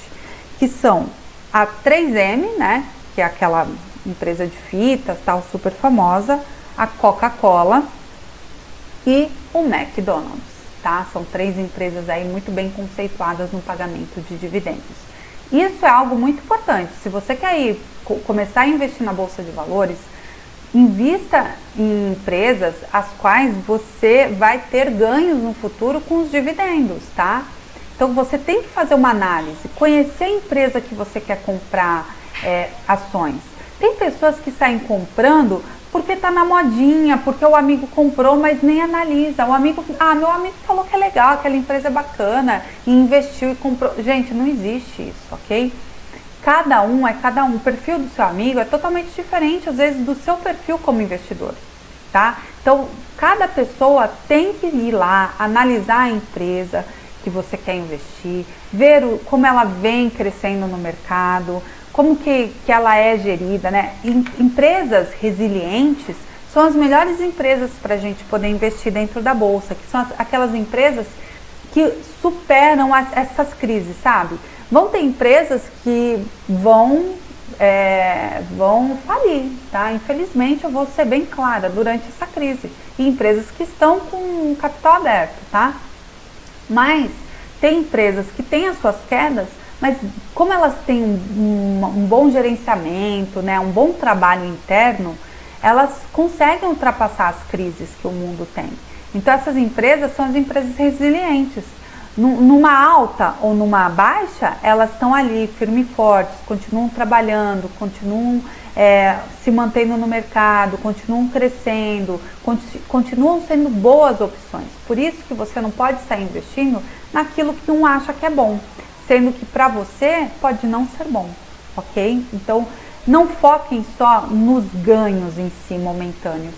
que são a 3M, né, que é aquela empresa de fitas, tal, super famosa, a Coca-Cola e o McDonald's, tá? São 3 empresas aí muito bem conceituadas no pagamento de dividendos. Isso é algo muito importante. Se você quer começar a investir na Bolsa de Valores, invista em empresas as quais você vai ter ganhos no futuro com os dividendos, tá? Então você tem que fazer uma análise, conhecer a empresa que você quer comprar ações. Tem pessoas que saem comprando porque tá na modinha, porque o amigo comprou, mas nem analisa. Meu amigo falou que é legal, aquela empresa é bacana, e investiu e comprou. Gente, não existe isso, ok? Cada um é cada um. O perfil do seu amigo é totalmente diferente, às vezes, do seu perfil como investidor, tá? Então, cada pessoa tem que ir lá, analisar a empresa que você quer investir, ver como ela vem crescendo no mercado, como que ela é gerida, né? Empresas resilientes são as melhores empresas para a gente poder investir dentro da bolsa, que são aquelas empresas que superam essas crises, sabe? Vão ter empresas que vão falir, tá? Infelizmente, eu vou ser bem clara, durante essa crise. E empresas que estão com capital aberto, tá? Mas tem empresas que têm as suas quedas, mas como elas têm um bom gerenciamento, né, um bom trabalho interno, elas conseguem ultrapassar as crises que o mundo tem. Então essas empresas são as empresas resilientes. Numa alta ou numa baixa, elas estão ali firmes e fortes, continuam trabalhando, continuam se mantendo no mercado, continuam crescendo, continuam sendo boas opções. Por isso que você não pode sair investindo naquilo que um acha que é bom, sendo que para você pode não ser bom, ok? Então, não foquem só nos ganhos em si momentâneos.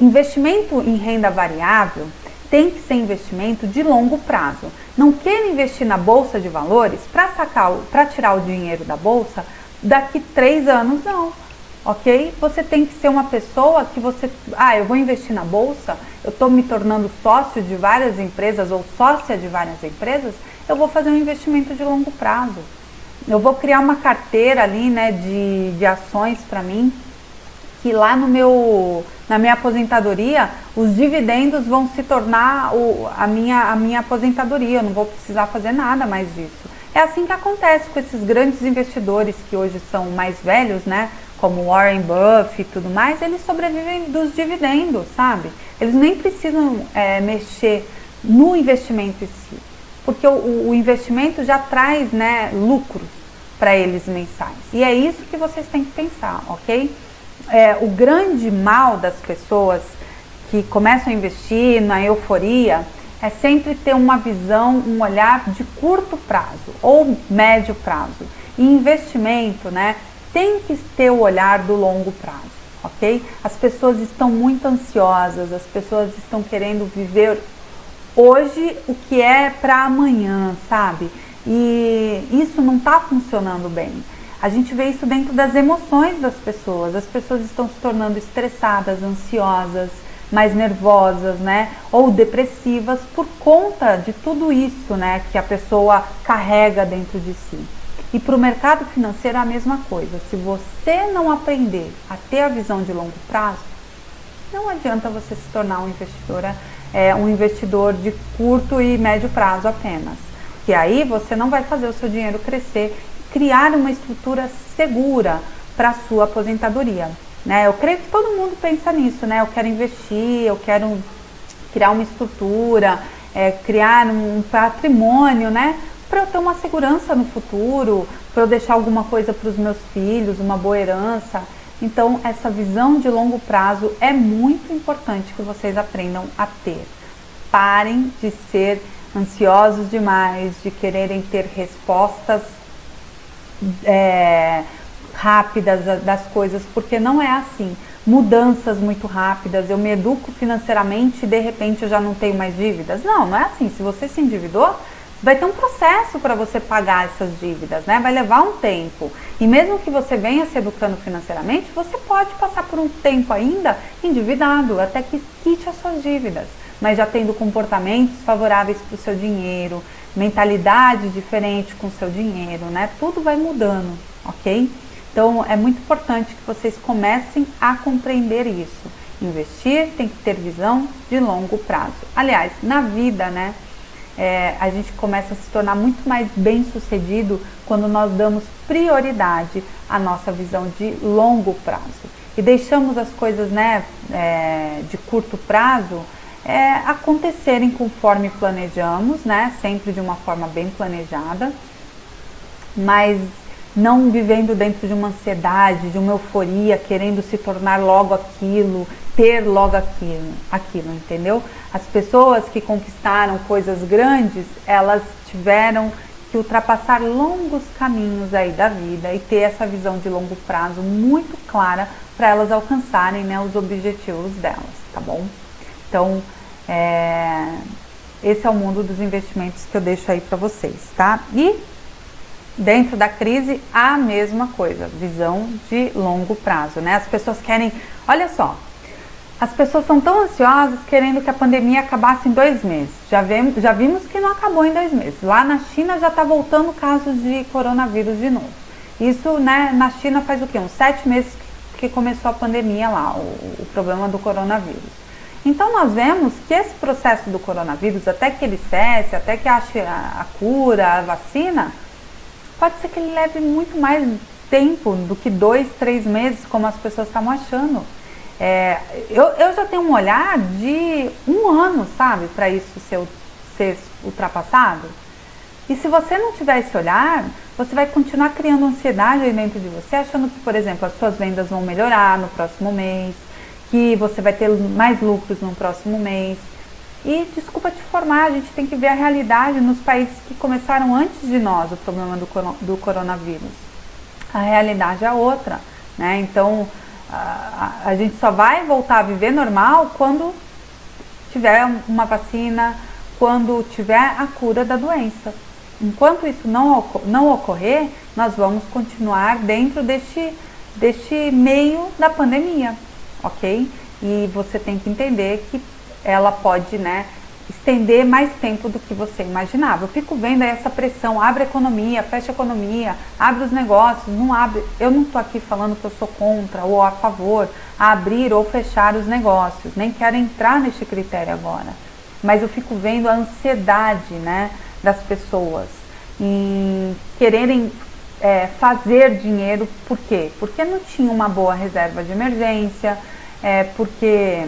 Investimento em renda variável, tem que ser investimento de longo prazo. Não queira investir na bolsa de valores para tirar o dinheiro da bolsa daqui 3 anos, não. Ok? Você tem que ser uma pessoa que eu vou investir na bolsa, eu estou me tornando sócio de várias empresas ou sócia de várias empresas, eu vou fazer um investimento de longo prazo. Eu vou criar uma carteira ali, né, de ações para mim, que lá na minha aposentadoria, os dividendos vão se tornar a minha aposentadoria, eu não vou precisar fazer nada mais disso. É assim que acontece com esses grandes investidores que hoje são mais velhos, né, como Warren Buffett e tudo mais, eles sobrevivem dos dividendos, sabe? Eles nem precisam mexer no investimento em si, porque o investimento já traz, né, lucros para eles mensais. E é isso que vocês têm que pensar, ok? O grande mal das pessoas que começam a investir na euforia é sempre ter uma visão, um olhar de curto prazo ou médio prazo. E investimento, né, tem que ter o olhar do longo prazo, ok? As pessoas estão muito ansiosas, as pessoas estão querendo viver hoje o que é para amanhã, sabe? E isso não está funcionando bem. A gente vê isso dentro das emoções das pessoas. As pessoas estão se tornando estressadas, ansiosas, mais nervosas, né? Ou depressivas por conta de tudo isso, né? Que a pessoa carrega dentro de si. E para o mercado financeiro é a mesma coisa. Se você não aprender a ter a visão de longo prazo, não adianta você se tornar um investidor de curto e médio prazo apenas. Que aí você não vai fazer o seu dinheiro crescer, criar uma estrutura segura para a sua aposentadoria, né? Eu creio que todo mundo pensa nisso, né? Eu quero investir, eu quero criar uma estrutura, criar um patrimônio, né? Para eu ter uma segurança no futuro, para eu deixar alguma coisa para os meus filhos, uma boa herança. Então, essa visão de longo prazo é muito importante que vocês aprendam a ter. Parem de ser ansiosos demais, de quererem ter respostas rápidas das coisas, porque não é assim. Mudanças muito rápidas, eu me educo financeiramente e de repente eu já não tenho mais dívidas. Não é assim. Se você se endividou, vai ter um processo para você pagar essas dívidas, né? Vai levar um tempo. E mesmo que você venha se educando financeiramente, você pode passar por um tempo ainda endividado, até que quite as suas dívidas. Mas já tendo comportamentos favoráveis para o seu dinheiro, mentalidade diferente com o seu dinheiro, né? Tudo vai mudando, ok? Então, é muito importante que vocês comecem a compreender isso. Investir tem que ter visão de longo prazo. Aliás, na vida, né? A gente começa a se tornar muito mais bem sucedido quando nós damos prioridade à nossa visão de longo prazo. E deixamos as coisas, né, de curto prazo acontecerem conforme planejamos, né? Sempre de uma forma bem planejada, mas não vivendo dentro de uma ansiedade, de uma euforia, querendo se tornar logo aquilo, ter logo aquilo, entendeu? As pessoas que conquistaram coisas grandes, elas tiveram que ultrapassar longos caminhos aí da vida e ter essa visão de longo prazo muito clara para elas alcançarem, né, os objetivos delas, tá bom? Então, esse é o mundo dos investimentos que eu deixo aí para vocês, tá? E dentro da crise, a mesma coisa, visão de longo prazo, né? As pessoas querem, olha só, as pessoas estão tão ansiosas querendo que a pandemia acabasse em 2 meses. Já vimos que não acabou em 2 meses. Lá na China já está voltando casos de coronavírus de novo. Isso, né, na China faz o quê? Uns 7 meses que começou a pandemia lá, o problema do coronavírus. Então nós vemos que esse processo do coronavírus, até que ele cesse, até que ache a cura, a vacina, pode ser que ele leve muito mais tempo do que 2, 3 meses, como as pessoas estavam achando. Eu já tenho um olhar de 1 ano, sabe, para isso ser ultrapassado. E se você não tiver esse olhar, você vai continuar criando ansiedade aí dentro de você, achando que, por exemplo, as suas vendas vão melhorar no próximo mês, que você vai ter mais lucros no próximo mês. E, desculpa te informar, a gente tem que ver a realidade nos países que começaram antes de nós o problema do coronavírus. A realidade é outra, né? Então, a gente só vai voltar a viver normal quando tiver uma vacina, quando tiver a cura da doença. Enquanto isso não ocorrer, nós vamos continuar dentro deste meio da pandemia, ok? E você tem que entender que ela pode, né, estender mais tempo do que você imaginava. Eu fico vendo aí essa pressão, abre a economia, fecha a economia, abre os negócios, não abre. Eu não estou aqui falando que eu sou contra ou a favor a abrir ou fechar os negócios, nem quero entrar neste critério agora. Mas eu fico vendo a ansiedade, né, das pessoas em quererem fazer dinheiro. Por quê? Porque não tinha uma boa reserva de emergência, porque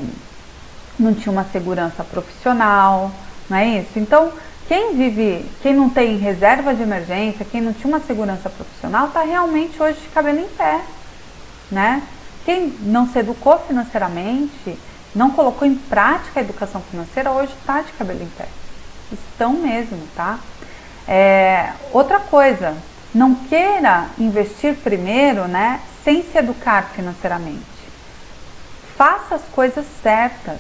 não tinha uma segurança profissional, não é isso? Então, quem não tem reserva de emergência, quem não tinha uma segurança profissional, está realmente hoje de cabelo em pé, né? Quem não se educou financeiramente, não colocou em prática a educação financeira, hoje está de cabelo em pé. Estão mesmo, tá? Outra coisa, não queira investir primeiro, né, sem se educar financeiramente. Faça as coisas certas.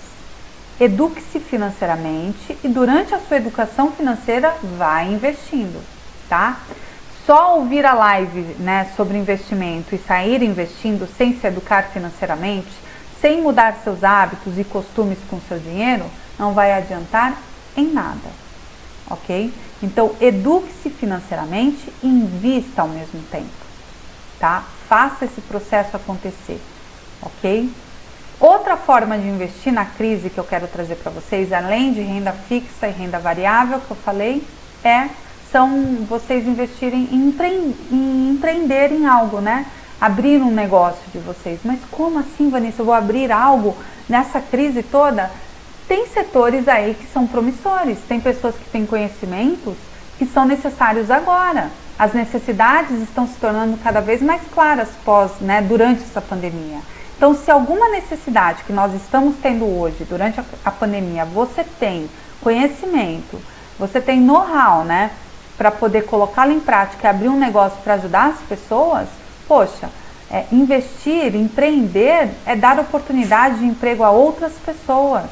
Eduque-se financeiramente e durante a sua educação financeira vai investindo, tá? Só ouvir a live, né, sobre investimento e sair investindo sem se educar financeiramente, sem mudar seus hábitos e costumes com seu dinheiro, não vai adiantar em nada, ok? Então, eduque-se financeiramente e invista ao mesmo tempo, tá? Faça esse processo acontecer, ok? Outra forma de investir na crise que eu quero trazer para vocês, além de renda fixa e renda variável que eu falei, são vocês investirem em empreender em algo, né? Abrir um negócio de vocês. Mas como assim, Vanessa, eu vou abrir algo nessa crise toda? Tem setores aí que são promissores, tem pessoas que têm conhecimentos que são necessários agora. As necessidades estão se tornando cada vez mais claras durante essa pandemia. Então, se alguma necessidade que nós estamos tendo hoje, durante a pandemia, você tem conhecimento, você tem know-how, né, para poder colocá-lo em prática e abrir um negócio para ajudar as pessoas, poxa, investir, empreender é dar oportunidade de emprego a outras pessoas,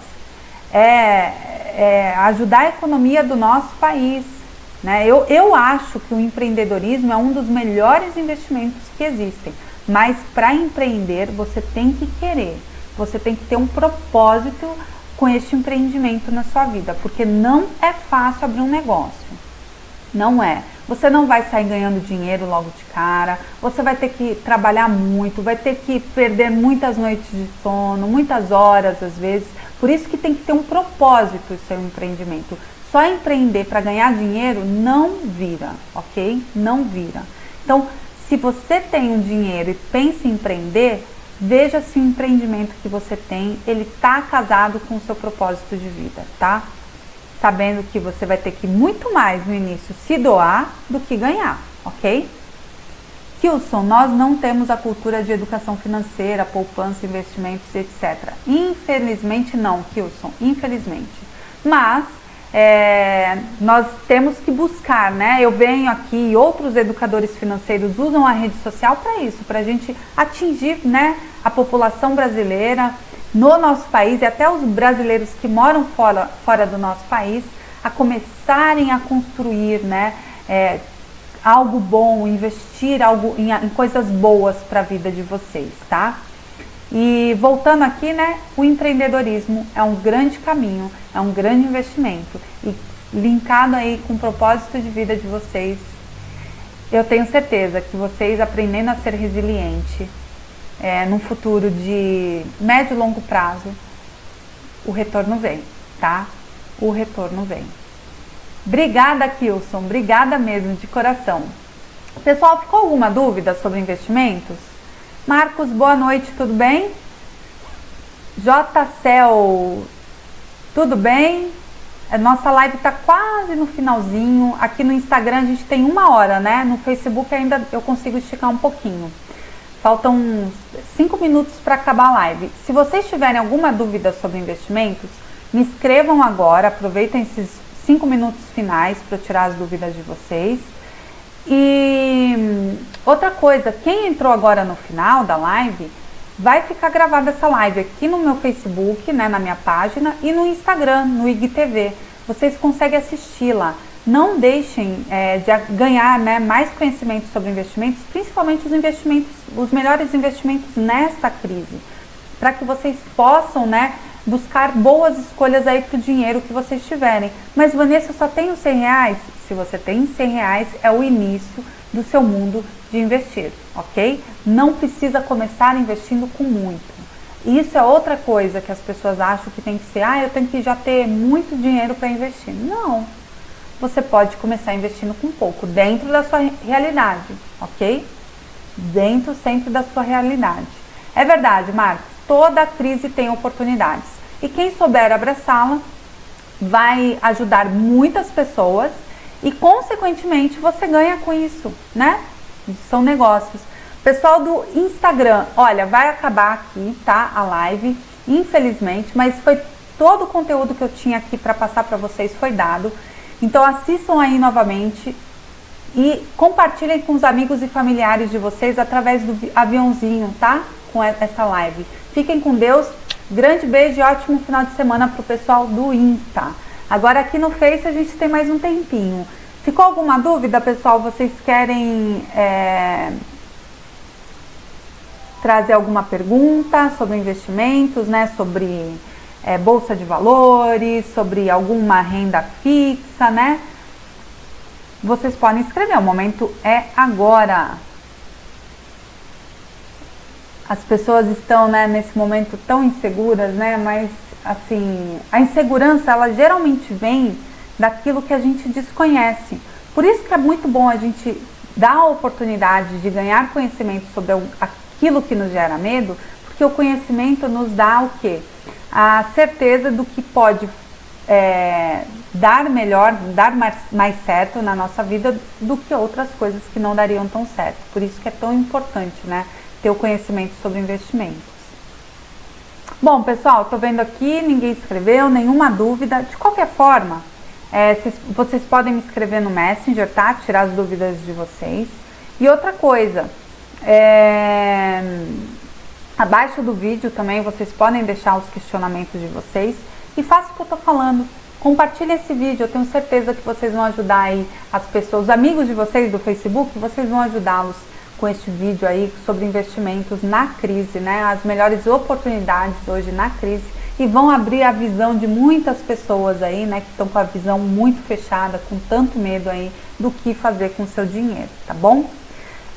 ajudar a economia do nosso país, né? Eu acho que o empreendedorismo é um dos melhores investimentos que existem. Mas para empreender, você tem que querer, você tem que ter um propósito com este empreendimento na sua vida, porque não é fácil abrir um negócio, não é. Você não vai sair ganhando dinheiro logo de cara, você vai ter que trabalhar muito, vai ter que perder muitas noites de sono, muitas horas às vezes, por isso que tem que ter um propósito o seu empreendimento. Só empreender para ganhar dinheiro não vira, ok? Não vira. Então, se você tem um dinheiro e pensa em empreender, veja se o empreendimento que você tem, ele está casado com o seu propósito de vida, tá? Sabendo que você vai ter que muito mais no início se doar do que ganhar, ok? Kilson, nós não temos a cultura de educação financeira, poupança, investimentos, etc. Infelizmente não, Kilson, infelizmente. Mas nós temos que buscar, né? Eu venho aqui, outros educadores financeiros usam a rede social para isso, para a gente atingir, né, a população brasileira no nosso país e até os brasileiros que moram fora do nosso país a começarem a construir, né, algo bom, investir em coisas boas para a vida de vocês, tá? E voltando aqui, né, o empreendedorismo é um grande caminho, é um grande investimento e linkado aí com o propósito de vida de vocês, eu tenho certeza que vocês aprendendo a ser resiliente, num futuro de médio e longo prazo, o retorno vem, tá? O retorno vem. Obrigada, Kilson, obrigada mesmo, de coração. Pessoal, ficou alguma dúvida sobre investimentos? Marcos, boa noite, tudo bem? JCel, tudo bem? A nossa live está quase no finalzinho. Aqui no Instagram a gente tem 1 hora, né? No Facebook ainda eu consigo esticar um pouquinho. Faltam uns 5 minutos para acabar a live. Se vocês tiverem alguma dúvida sobre investimentos, me escrevam agora. Aproveitem esses 5 minutos finais para tirar as dúvidas de vocês. E outra coisa, quem entrou agora no final da live, vai ficar gravada essa live aqui no meu Facebook, né, na minha página, e no Instagram, no IGTV. Vocês conseguem assistir lá. Não deixem de ganhar, né, mais conhecimento sobre investimentos, principalmente os melhores investimentos nesta crise, para que vocês possam, né, buscar boas escolhas aí para o dinheiro que vocês tiverem. Mas, Vanessa, eu só tenho R$100? Se você tem R$100, é o início do seu mundo de investir, ok? Não precisa começar investindo com muito. Isso é outra coisa que as pessoas acham que tem que ser, eu tenho que já ter muito dinheiro para investir. Não, você pode começar investindo com pouco, dentro da sua realidade, ok? Dentro sempre da sua realidade. É verdade, Marcos, toda crise tem oportunidades. E quem souber abraçá-la vai ajudar muitas pessoas e, consequentemente, você ganha com isso, né? São negócios. Pessoal do Instagram, olha, vai acabar aqui, tá? A live, infelizmente, mas foi todo o conteúdo que eu tinha aqui para passar para vocês foi dado. Então assistam aí novamente e compartilhem com os amigos e familiares de vocês através do aviãozinho, tá? Com essa live. Fiquem com Deus. Grande beijo e ótimo final de semana para o pessoal do Insta. Agora aqui no Face a gente tem mais um tempinho. Ficou alguma dúvida, pessoal? Vocês querem trazer alguma pergunta sobre investimentos, né? Sobre bolsa de valores, sobre alguma renda fixa, né? Vocês podem escrever, o momento é agora. As pessoas estão, né, nesse momento tão inseguras, né? Mas, assim, a insegurança, ela geralmente vem daquilo que a gente desconhece. Por isso que é muito bom a gente dar a oportunidade de ganhar conhecimento sobre aquilo que nos gera medo, porque o conhecimento nos dá o quê? A certeza do que pode dar melhor, dar mais certo na nossa vida do que outras coisas que não dariam tão certo. Por isso que é tão importante, né, ter o conhecimento sobre investimentos. Bom, pessoal, tô vendo aqui, ninguém escreveu, nenhuma dúvida. De qualquer forma, vocês podem me escrever no Messenger, tá? Tirar as dúvidas de vocês. E outra coisa, abaixo do vídeo também vocês podem deixar os questionamentos de vocês e façam o que eu tô falando. Compartilhe esse vídeo, eu tenho certeza que vocês vão ajudar aí as pessoas, os amigos de vocês do Facebook, vocês vão ajudá-los com este vídeo aí sobre investimentos na crise, né? As melhores oportunidades hoje na crise, e vão abrir a visão de muitas pessoas aí, né? Que estão com a visão muito fechada, com tanto medo aí do que fazer com o seu dinheiro, tá bom?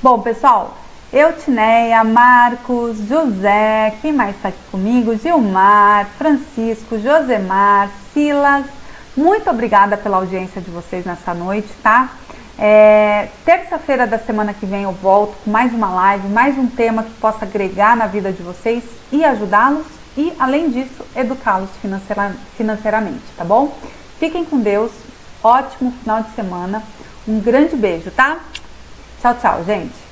Bom, pessoal, Eutineia, Marcos, José, quem mais está aqui comigo? Gilmar, Francisco, Josemar, Silas, muito obrigada pela audiência de vocês nessa noite, tá? Terça-feira da semana que vem eu volto com mais uma live, mais um tema que possa agregar na vida de vocês e ajudá-los e, além disso, educá-los financeiramente, tá bom? Fiquem com Deus, ótimo final de semana, um grande beijo, tá? Tchau, tchau, gente!